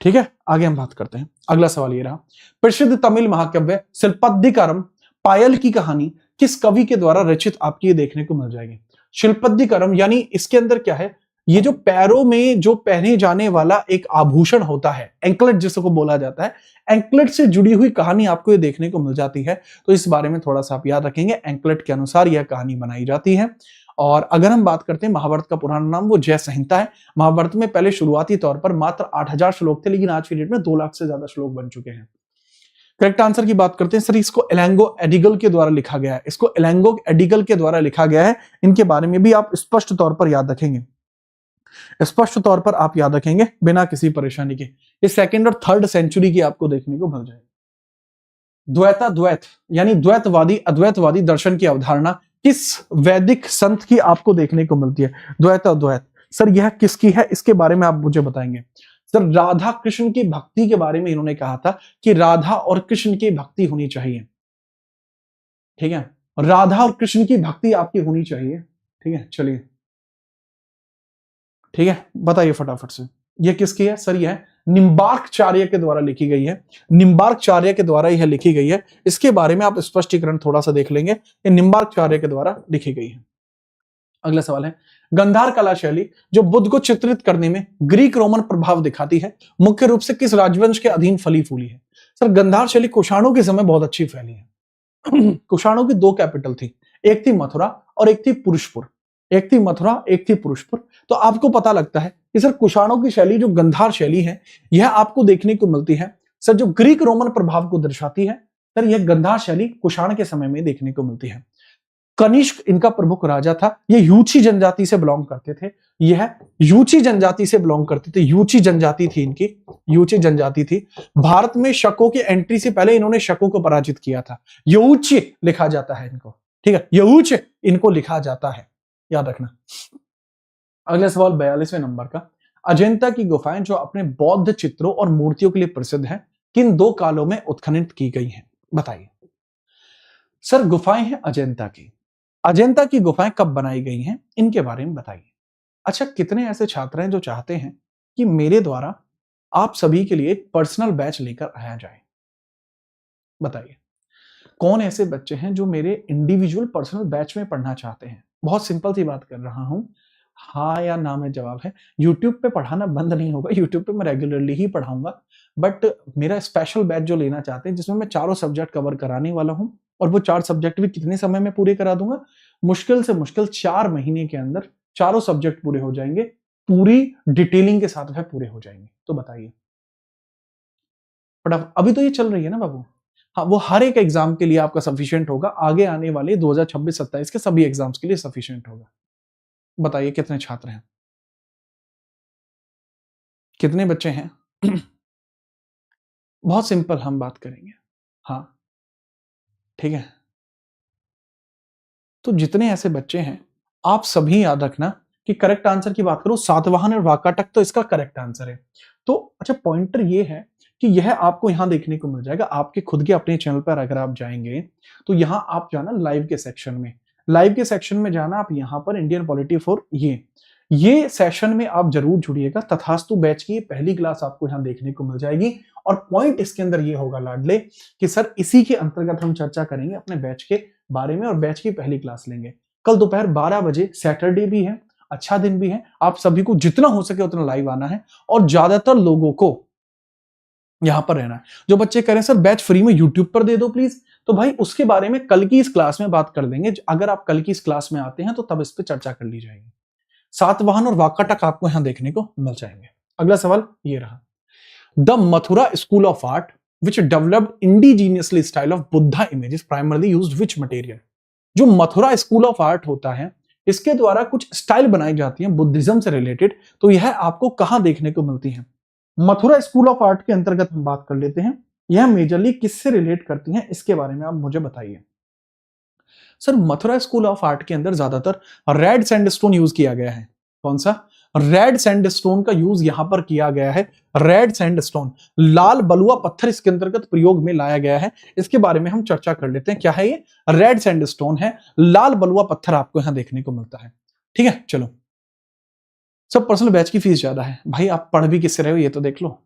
ठीक है, आगे हम बात करते हैं। अगला सवाल ये रहा, प्रसिद्ध तमिल महाकाव्य शिल्पद्दिकारम पायल की कहानी किस कवि के द्वारा रचित आपकी ये देखने को मिल जाएगी? शिल्पद्दिकारम यानी इसके अंदर क्या है, ये जो पैरों में जो पहने जाने वाला एक आभूषण होता है, एंकलेट जिसको बोला जाता है, एंकलेट से जुड़ी हुई कहानी आपको ये देखने को मिल जाती है, तो इस बारे में थोड़ा सा आप याद रखेंगे। एंकलेट के अनुसार यह कहानी बनाई जाती है और अगर हम बात करते हैं महाभारत का पुराना नाम वो जय संहिता है। महाभारत में पहले शुरुआती तौर पर मात्र 8000 श्लोक थे, लेकिन आज की डेट में 2 लाख से ज्यादा श्लोक बन चुके हैं। करेक्ट आंसर की बात करते हैं सर, इसको एलेंगो एडिगल के द्वारा लिखा गया है। इसको एलेंगो एडिगल के द्वारा लिखा गया है। इनके बारे में भी आप स्पष्ट तौर पर याद रखेंगे, स्पष्ट तौर पर आप याद रखेंगे बिना किसी परेशानी के। ये 2nd और 3rd सेंचुरी की आपको देखने को मिल जाएगी। द्वैताद्वैत यानी द्वैतवादी अद्वैतवादी दर्शन की अवधारणा किस वैदिक संत की आपको देखने को मिलती है? द्वैताद्वैत सर यह किसकी है, इसके बारे में आप मुझे बताएंगे। सर राधा कृष्ण की भक्ति के बारे में इन्होंने कहा था कि राधा और कृष्ण की भक्ति होनी चाहिए। ठीक है, राधा और कृष्ण की भक्ति आपकी होनी चाहिए। ठीक है, चलिए ठीक है, बताइए फटाफट से ये किसकी है? सर यह निम्बार्कचार्य के द्वारा लिखी गई है। निम्बार्कचार्य के द्वारा यह लिखी गई है। इसके बारे में आप स्पष्टीकरण थोड़ा सा देख लेंगे, ये निम्बार्कचार्य के द्वारा लिखी गई है। अगला सवाल है, गंधार कला शैली जो बुद्ध को चित्रित करने में ग्रीक रोमन प्रभाव दिखाती है, मुख्य रूप से किस राजवंश के अधीन फली फूली है? सर गंधार शैली कुषाणों के समय बहुत अच्छी फैली है। कुषाणों की 2 कैपिटल थी, एक थी मथुरा और एक थी पुरुषपुर। एक थी मथुरा, एक थी पुरुषपुर। तो आपको पता लगता है कि सर कुषाणों की शैली जो गंधार शैली है यह आपको देखने को मिलती है सर जो ग्रीक रोमन प्रभाव को दर्शाती है। सर यह गंधार शैली कुषाण के समय में देखने को मिलती है। कनिष्क इनका प्रमुख राजा था। ये यूची जनजाति से बिलोंग करते थे। यह यूची जनजाति से बिलोंग करते थे। यूची जनजाति थी इनकी, यूची जनजाति थी। भारत में शकों की एंट्री से पहले इन्होंने शकों को पराजित किया था। यूची लिखा जाता है इनको, ठीक है, यूच इनको लिखा जाता है, याद रखना। अगला सवाल 42वें नंबर का, अजंता की गुफाएं जो अपने बौद्ध चित्रों और मूर्तियों के लिए प्रसिद्ध हैं, किन 2 कालों में उत्खनन की गई हैं? बताइए। सर गुफाएं हैं अजंता की। अजंता की गुफाएं कब बनाई गई हैं, इनके बारे में बताइए। अच्छा, कितने ऐसे छात्र हैं जो चाहते हैं कि मेरे द्वारा आप सभी के लिए एक पर्सनल बैच लेकर आया जाए? बताइए कौन ऐसे बच्चे हैं जो मेरे इंडिविजुअल पर्सनल बैच में पढ़ना चाहते हैं? बहुत सिंपल सी बात कर रहा हूं, हाँ या ना में जवाब है। यूट्यूब पे पढ़ाना बंद नहीं होगा, यूट्यूब पे मैं रेगुलरली ही पढ़ाऊंगा, बट मेरा स्पेशल बैच जो लेना चाहते हैं जिसमें मैं 4 सब्जेक्ट कवर कराने वाला हूं, और वो 4 सब्जेक्ट भी कितने समय में पूरे करा दूंगा? मुश्किल से मुश्किल 4 महीने के अंदर 4 सब्जेक्ट पूरे हो जाएंगे, पूरी डिटेलिंग के साथ वह पूरे हो जाएंगे। तो बताइए बट अभी तो ये चल रही है ना बाबू। हाँ, वो हर एक एग्जाम के लिए आपका सफिशिएंट होगा, आगे आने वाले 2026-27 के सभी एग्जाम्स के लिए सफिशिएंट होगा। बताइए कितने छात्र हैं, कितने बच्चे हैं? बहुत सिंपल हम बात करेंगे। हाँ ठीक है, तो जितने ऐसे बच्चे हैं आप सभी याद रखना कि करेक्ट आंसर की बात करो, सातवाहन और वाकाटक तो इसका करेक्ट आंसर है। तो अच्छा, पॉइंटर ये है कि यह आपको यहां देखने को मिल जाएगा आपके खुद के अपने चैनल पर। अगर आप जाएंगे तो यहां आप जाना लाइव के सेक्शन में, लाइव के सेक्शन में जाना आप, यहां पर इंडियन पॉलिटी फॉर ये सेशन में आप जरूर जुड़िएगा। तथास्तु बैच की पहली क्लास आपको यहां देखने को मिल जाएगी, और पॉइंट इसके अंदर ये होगा लाडले कि सर इसी के अंतर्गत हम चर्चा करेंगे अपने बैच के बारे में, और बैच की पहली क्लास लेंगे। कल दोपहर 12 बजे, सैटरडे भी है, अच्छा दिन भी है, आप सभी को जितना हो सके उतना लाइव आना है, और ज्यादातर लोगों को यहां पर रहना है। जो बच्चे कह रहे हैं सर बैच फ्री में यूट्यूब पर दे दो प्लीज, तो भाई उसके बारे में कल की इस क्लास में बात कर देंगे। अगर आप कल की इस क्लास में आते हैं तो तब इस पर चर्चा कर ली जाएगी। सातवाहन और वाकाटक आपको यहां देखने को मिल जाएंगे। अगला सवाल ये रहा, the Mathura school of art which developed indigenously style of Buddha images primarily used which material? जो मथुरा स्कूल ऑफ आर्ट होता है इसके द्वारा कुछ स्टाइल बनाई जाती है बुद्धिज्म से रिलेटेड, तो यह आपको कहां देखने को मिलती है? मथुरा स्कूल ऑफ आर्ट के अंतर्गत हम बात कर लेते हैं, यह मेजरली किससे रिलेट करती हैं इसके बारे में आप मुझे बताइए। Sir Mathura school of art के अंदर ज्यादातर रेड सैंडस्टोन यूज किया गया है। कौन सा? रेड सैंडस्टोन का यूज यहां पर किया गया है। रेड सैंडस्टोन, लाल बलुआ पत्थर इसके अंतर्गत प्रयोग में लाया गया है। इसके बारे में हम चर्चा कर लेते हैं। क्या है ये? रेड सैंडस्टोन है, लाल बलुआ पत्थर आपको यहां देखने को मिलता है। ठीक है, चलो। सब पर्सनल बैच की फीस ज्यादा है भाई, आप पढ़ भी किससे रहे हो ये तो देख लो,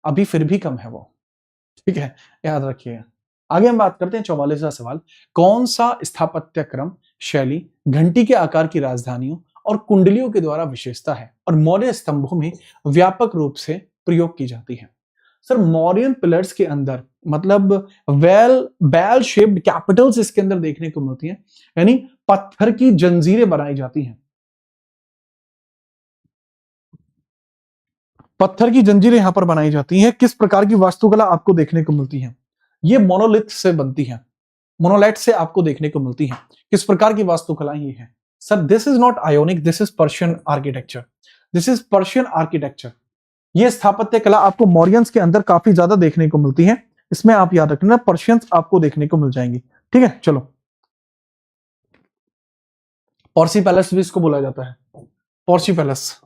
अभी फिर भी कम है वो। ठीक है, याद रखिएगा। आगे हम बात करते हैं 44वां सवाल, कौन सा स्थापत्य क्रम शैली घंटी के आकार की राजधानियों और कुंडलियों के द्वारा विशेषता है और मौर्य स्तंभों में व्यापक रूप से प्रयोग की जाती है? सर मौर्यन पिलर्स के अंदर मतलब बेल शेप्ड कैपिटल्स इसके अंदर देखने को मिलती हैं, यानी पत्थर की जंजीरें बनाई जाती हैं। पत्थर की जंजीरें यहां पर बनाई जाती हैं। किस प्रकार की वास्तुकला आपको देखने को मिलती है? ये मोनोलिथ से बनती है, मोनोलाइट से आपको देखने को मिलती है। किस प्रकार की वास्तुकला ये है? Sir this is not ionic, this is Persian architecture, this is Persian architecture. ये स्थापत्य कला आपको मौर्यंस के अंदर काफी ज्यादा देखने को मिलती है। इसमें आप याद रखना पर्शियंस आपको देखने को मिल जाएंगी। ठीक है, चलो। पर्सी पैलेस भी इसको बोला जाता है, पर्सी पैलेस,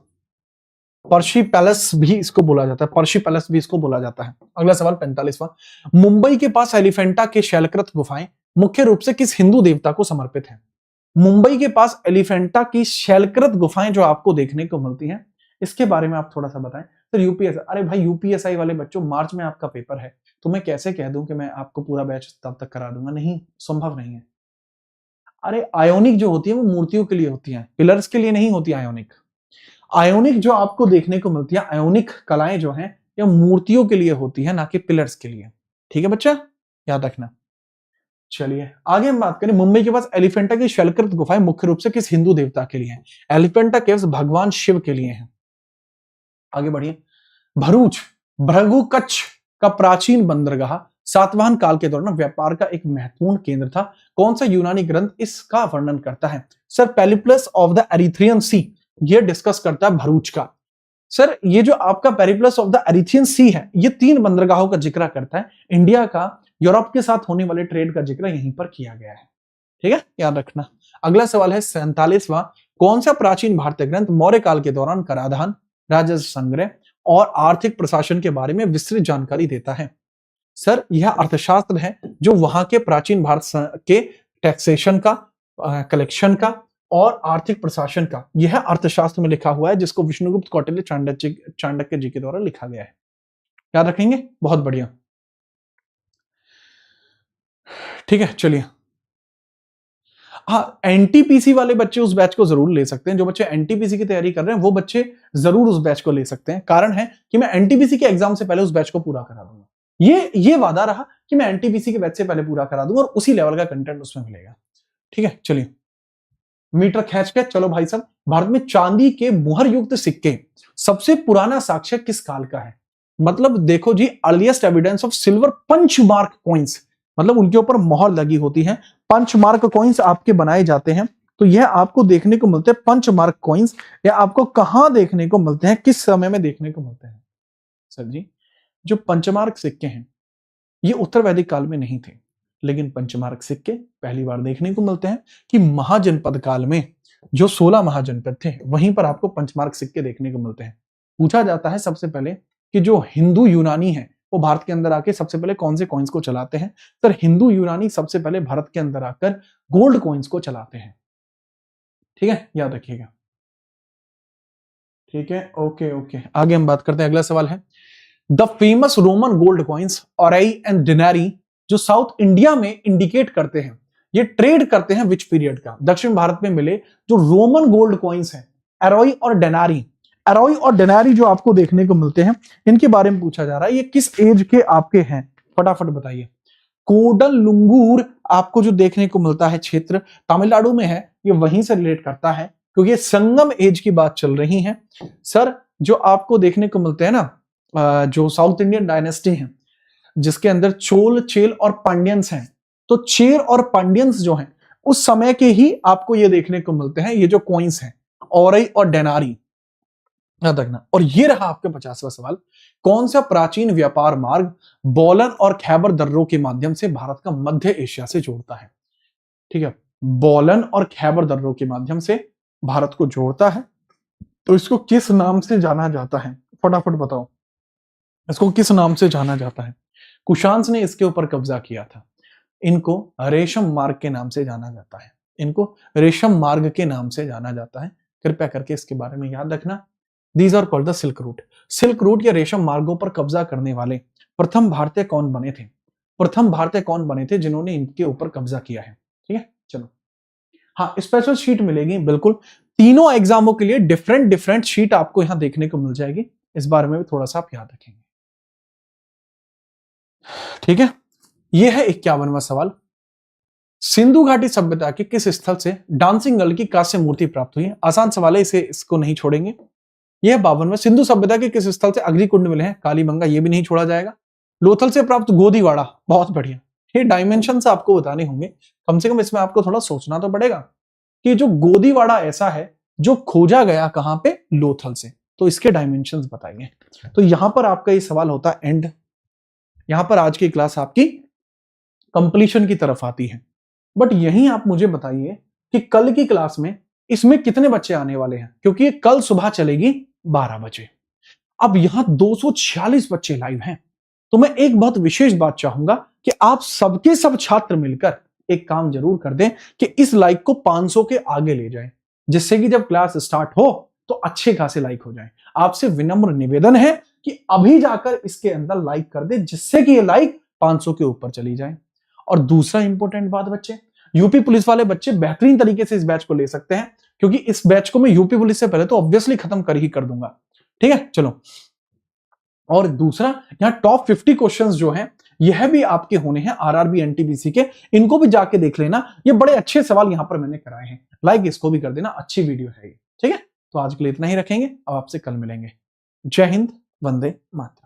पर्शी पैलेस भी इसको बोला जाता है, पर्शी पैलेस भी इसको बोला जाता है। अगला सवाल 45वां, मुंबई के पास एलिफेंटा के शैलकृत गुफाएं मुख्य रूप से किस हिंदू देवता को समर्पित हैं? मुंबई के पास एलिफेंटा की शैलकृत गुफाएं जो आपको देखने को मिलती हैं, इसके बारे में आप थोड़ा सा बताएं। सर यूपीएसआई, अरे भाई यूपीएसआई वाले बच्चों, मार्च में आपका पेपर है, तो मैं कैसे कह दूं कि मैं आपको पूरा बैच तब तक करा दूंगा? नहीं, संभव नहीं है। अरे आयोनिक जो होती है वो मूर्तियों के लिए होती है, पिलर्स के लिए नहीं होती आयोनिक। आयोनिक जो आपको देखने को मिलती है, आयोनिक कलाएं जो हैं, ये मूर्तियों के लिए होती है, ना कि पिलर्स के लिए। ठीक है बच्चा, याद रखना। चलिए आगे हम बात करें, मुंबई के पास एलिफेंटा की शैलकृत गुफाएं मुख्य रूप से किस हिंदू देवता के लिए हैं? एलिफेंटा केव्स भगवान शिव के लिए हैं। आगे बढ़िए, भरूच भृगु कच्छ का प्राचीन बंदरगाह सातवाहन काल के दौरान व्यापार का एक महत्वपूर्ण केंद्र था। कौन सा यूनानी ग्रंथ इसका वर्णन करता है? Sir Periplus of the Erythraean Sea, ये डिस्कस करता है भरूच का। सर ये जो आपका पेरिप्लस ऑफ द एरिथ्रियन सी है, ये 3 बंदरगाहों का जिक्र करता है। इंडिया का यूरोप के साथ होने वाले ट्रेड का जिक्र यहीं पर किया गया है। ठीक है, याद रखना। अगला सवाल है 47वां, कौन सा प्राचीन भारतीय ग्रंथ मौर्य काल के दौरान कराधान, राजस्व संग्रह और आर्थिक प्रशासन के बारे में विस्तृत जानकारी देता है? सर यह अर्थशास्त्र है जो वहां के प्राचीन भारत के टैक्सेशन का, कलेक्शन का और आर्थिक प्रशासन का, यह अर्थशास्त्र में लिखा हुआ है, जिसको विष्णुगुप्त कौटिल्य चाणक्य जी के द्वारा लिखा गया है। याद रखेंगे, बहुत बढ़िया। ठीक है, चलिए। हाँ, एनटीपीसी वाले बच्चे उस बैच को जरूर ले सकते हैं। जो बच्चे एनटीपीसी की तैयारी कर रहे हैं वो बच्चे जरूर उस बैच को ले सकते हैं। कारण है कि मैं एनटीपीसी के एग्जाम से पहले उस बैच को पूरा करा दूंगा। ये वादा रहा कि मैं एनटीपीसी के बैच से पहले पूरा करा दूंगा और उसी लेवल का कंटेंट उसमें मिलेगा। ठीक है, चलिए मीटर खींच के चलो भाई साहब। भारत में चांदी के मुहर युक्त सिक्के सबसे पुराना साक्ष्य किस काल का है? मतलब देखो जी, earliest evidence of silver punch mark coins, मतलब उनके ऊपर मोहर लगी होती है। पंच मार्क कॉइन्स आपके बनाए जाते हैं, तो यह आपको देखने को मिलते हैं। पंच मार्क कॉइन्स यह आपको कहां देखने को मिलते हैं, किस समय में देखने को मिलते हैं? सर जी, जो पंचमार्क सिक्के हैं ये उत्तर वैदिक काल में नहीं थे, लेकिन पंचमार्क सिक्के पहली बार देखने को मिलते हैं कि महाजनपद काल में जो 16 महाजनपद थे वहीं पर आपको पंचमार्क सिक्के देखने को मिलते हैं। पूछा जाता है सबसे पहले कि जो हिंदू यूनानी है वो भारत के अंदर आके सबसे पहले कौन से कॉइन्स को चलाते हैं? सर हिंदू यूनानी सबसे पहले भारत के अंदर आकर गोल्ड कॉइन्स को चलाते हैं। ठीक है, याद रखिएगा। ठीक है, ओके ओके, आगे हम बात करते हैं। अगला सवाल है, the famous Roman gold coins aurei and denarii जो साउथ इंडिया में इंडिकेट करते हैं, ये ट्रेड करते हैं विच पीरियड का? दक्षिण भारत में मिले जो रोमन गोल्ड कॉइन्स हैं, एरोई और डेनारी, एरोई और डेनारी जो आपको देखने को मिलते हैं, इनके बारे में पूछा जा रहा है। ये किस एज के आपके हैं? फटाफट बताइए। कोडलुंगूर आपको जो देखने को मिलता है क्षेत्र तमिलनाडु में है, ये वहीं से रिलेट करता है क्योंकि ये संगम एज की बात चल रही है। सर जो आपको देखने को मिलते हैं ना, जो साउथ इंडियन डायनेस्टी है जिसके अंदर चोल, चेल और पांड्यंस हैं, तो चेर और पांड्यंस जो हैं उस समय के ही आपको ये देखने को मिलते हैं, ये जो कॉइन्स हैं औरई और डेनारी, याद रखना। और ये रहा आपका 50वां सवाल, कौन सा प्राचीन व्यापार मार्ग बोलन और खैबर दर्रों के माध्यम से भारत का मध्य एशिया से जोड़ता है? ठीक है, बोलन और खैबर दर्रों के माध्यम से भारत को जोड़ता है, तो इसको किस नाम से जाना जाता है? फटाफट बताओ, इसको किस नाम से जाना जाता है? कुशांस ने इसके ऊपर कब्जा किया था। इनको रेशम मार्ग के नाम से जाना जाता है, इनको रेशम मार्ग के नाम से जाना जाता है। कृपया करके इसके बारे में याद रखना। These are called the silk route. Silk route या रेशम मार्गों पर कब्जा करने वाले प्रथम भारतीय कौन बने थे? प्रथम भारतीय कौन बने थे जिन्होंने इनके ऊपर कब्जा किया है? ठीक है, चलो। हाँ, स्पेशल शीट मिलेगी बिल्कुल, तीनों एग्जामों के लिए डिफरेंट डिफरेंट शीट आपको यहां देखने को मिल जाएगी। इस बारे में भी थोड़ा सा आप याद रखेंगे। ठीक है, यह है 51वां सवाल। सिंधु घाटी सभ्यता के किस स्थल से डांसिंग गर्ल की कांस्य मूर्ति प्राप्त हुई है? आसान सवाल है, इसको नहीं छोड़ेंगे। यह 52 सिंधु सभ्यता के किस स्थल से अग्निकुंड मिले हैं? कालीबंगा, ये भी नहीं छोड़ा जाएगा। लोथल से प्राप्त गोदीवाड़ा, बहुत बढ़िया। ये डायमेंशन आपको बताने होंगे, कम से कम इसमें आपको थोड़ा सोचना तो पड़ेगा कि जो गोदीवाड़ा ऐसा है जो खोजा गया कहां पे? लोथल से, तो इसके डायमेंशंस बताइए। तो यहां पर आपका ये सवाल होता है एंड। यहां पर आज की क्लास आपकी कंप्लीशन की तरफ आती है। बट यहीं आप मुझे बताइए कि कल की क्लास में इसमें कितने बच्चे आने वाले हैं, क्योंकि ये कल सुबह चलेगी 12 बजे। अब यहां 246 बच्चे लाइव हैं। तो मैं एक बहुत विशेष बात चाहूंगा कि आप सबके सब छात्र मिलकर एक काम जरूर कर दें कि इस लाइक को 500 के आगे ले जाएं, जिससे कि जब क्लास स्टार्ट हो तो अच्छे खासे लाइक हो जाएं। आपसे विनम्र निवेदन है कि अभी जाकर इसके अंदर लाइक कर दे, जिससे कि ये लाइक 500 के ऊपर चली जाए। और दूसरा इंपॉर्टेंट बात बच्चे, यूपी पुलिस वाले बच्चे बेहतरीन तरीके से इस बैच को ले सकते हैं, क्योंकि इस बैच को मैं यूपी पुलिस से पहले तो ऑब्वियसली खत्म कर दूंगा। ठीक है, चलो। और दूसरा, यहां टॉप 50 क्वेश्चंस जो हैं यह भी आपके होने हैं आरआरबी एनटीपीसी के, इनको भी जाके देख लेना। ये बड़े अच्छे सवाल यहां पर मैंने कराए हैं। लाइक इसको भी कर देना, अच्छी वीडियो है ये। ठीक है, तो आज के लिए इतना ही रखेंगे, अब आपसे कल मिलेंगे। जय हिंद, वंदे मातरम।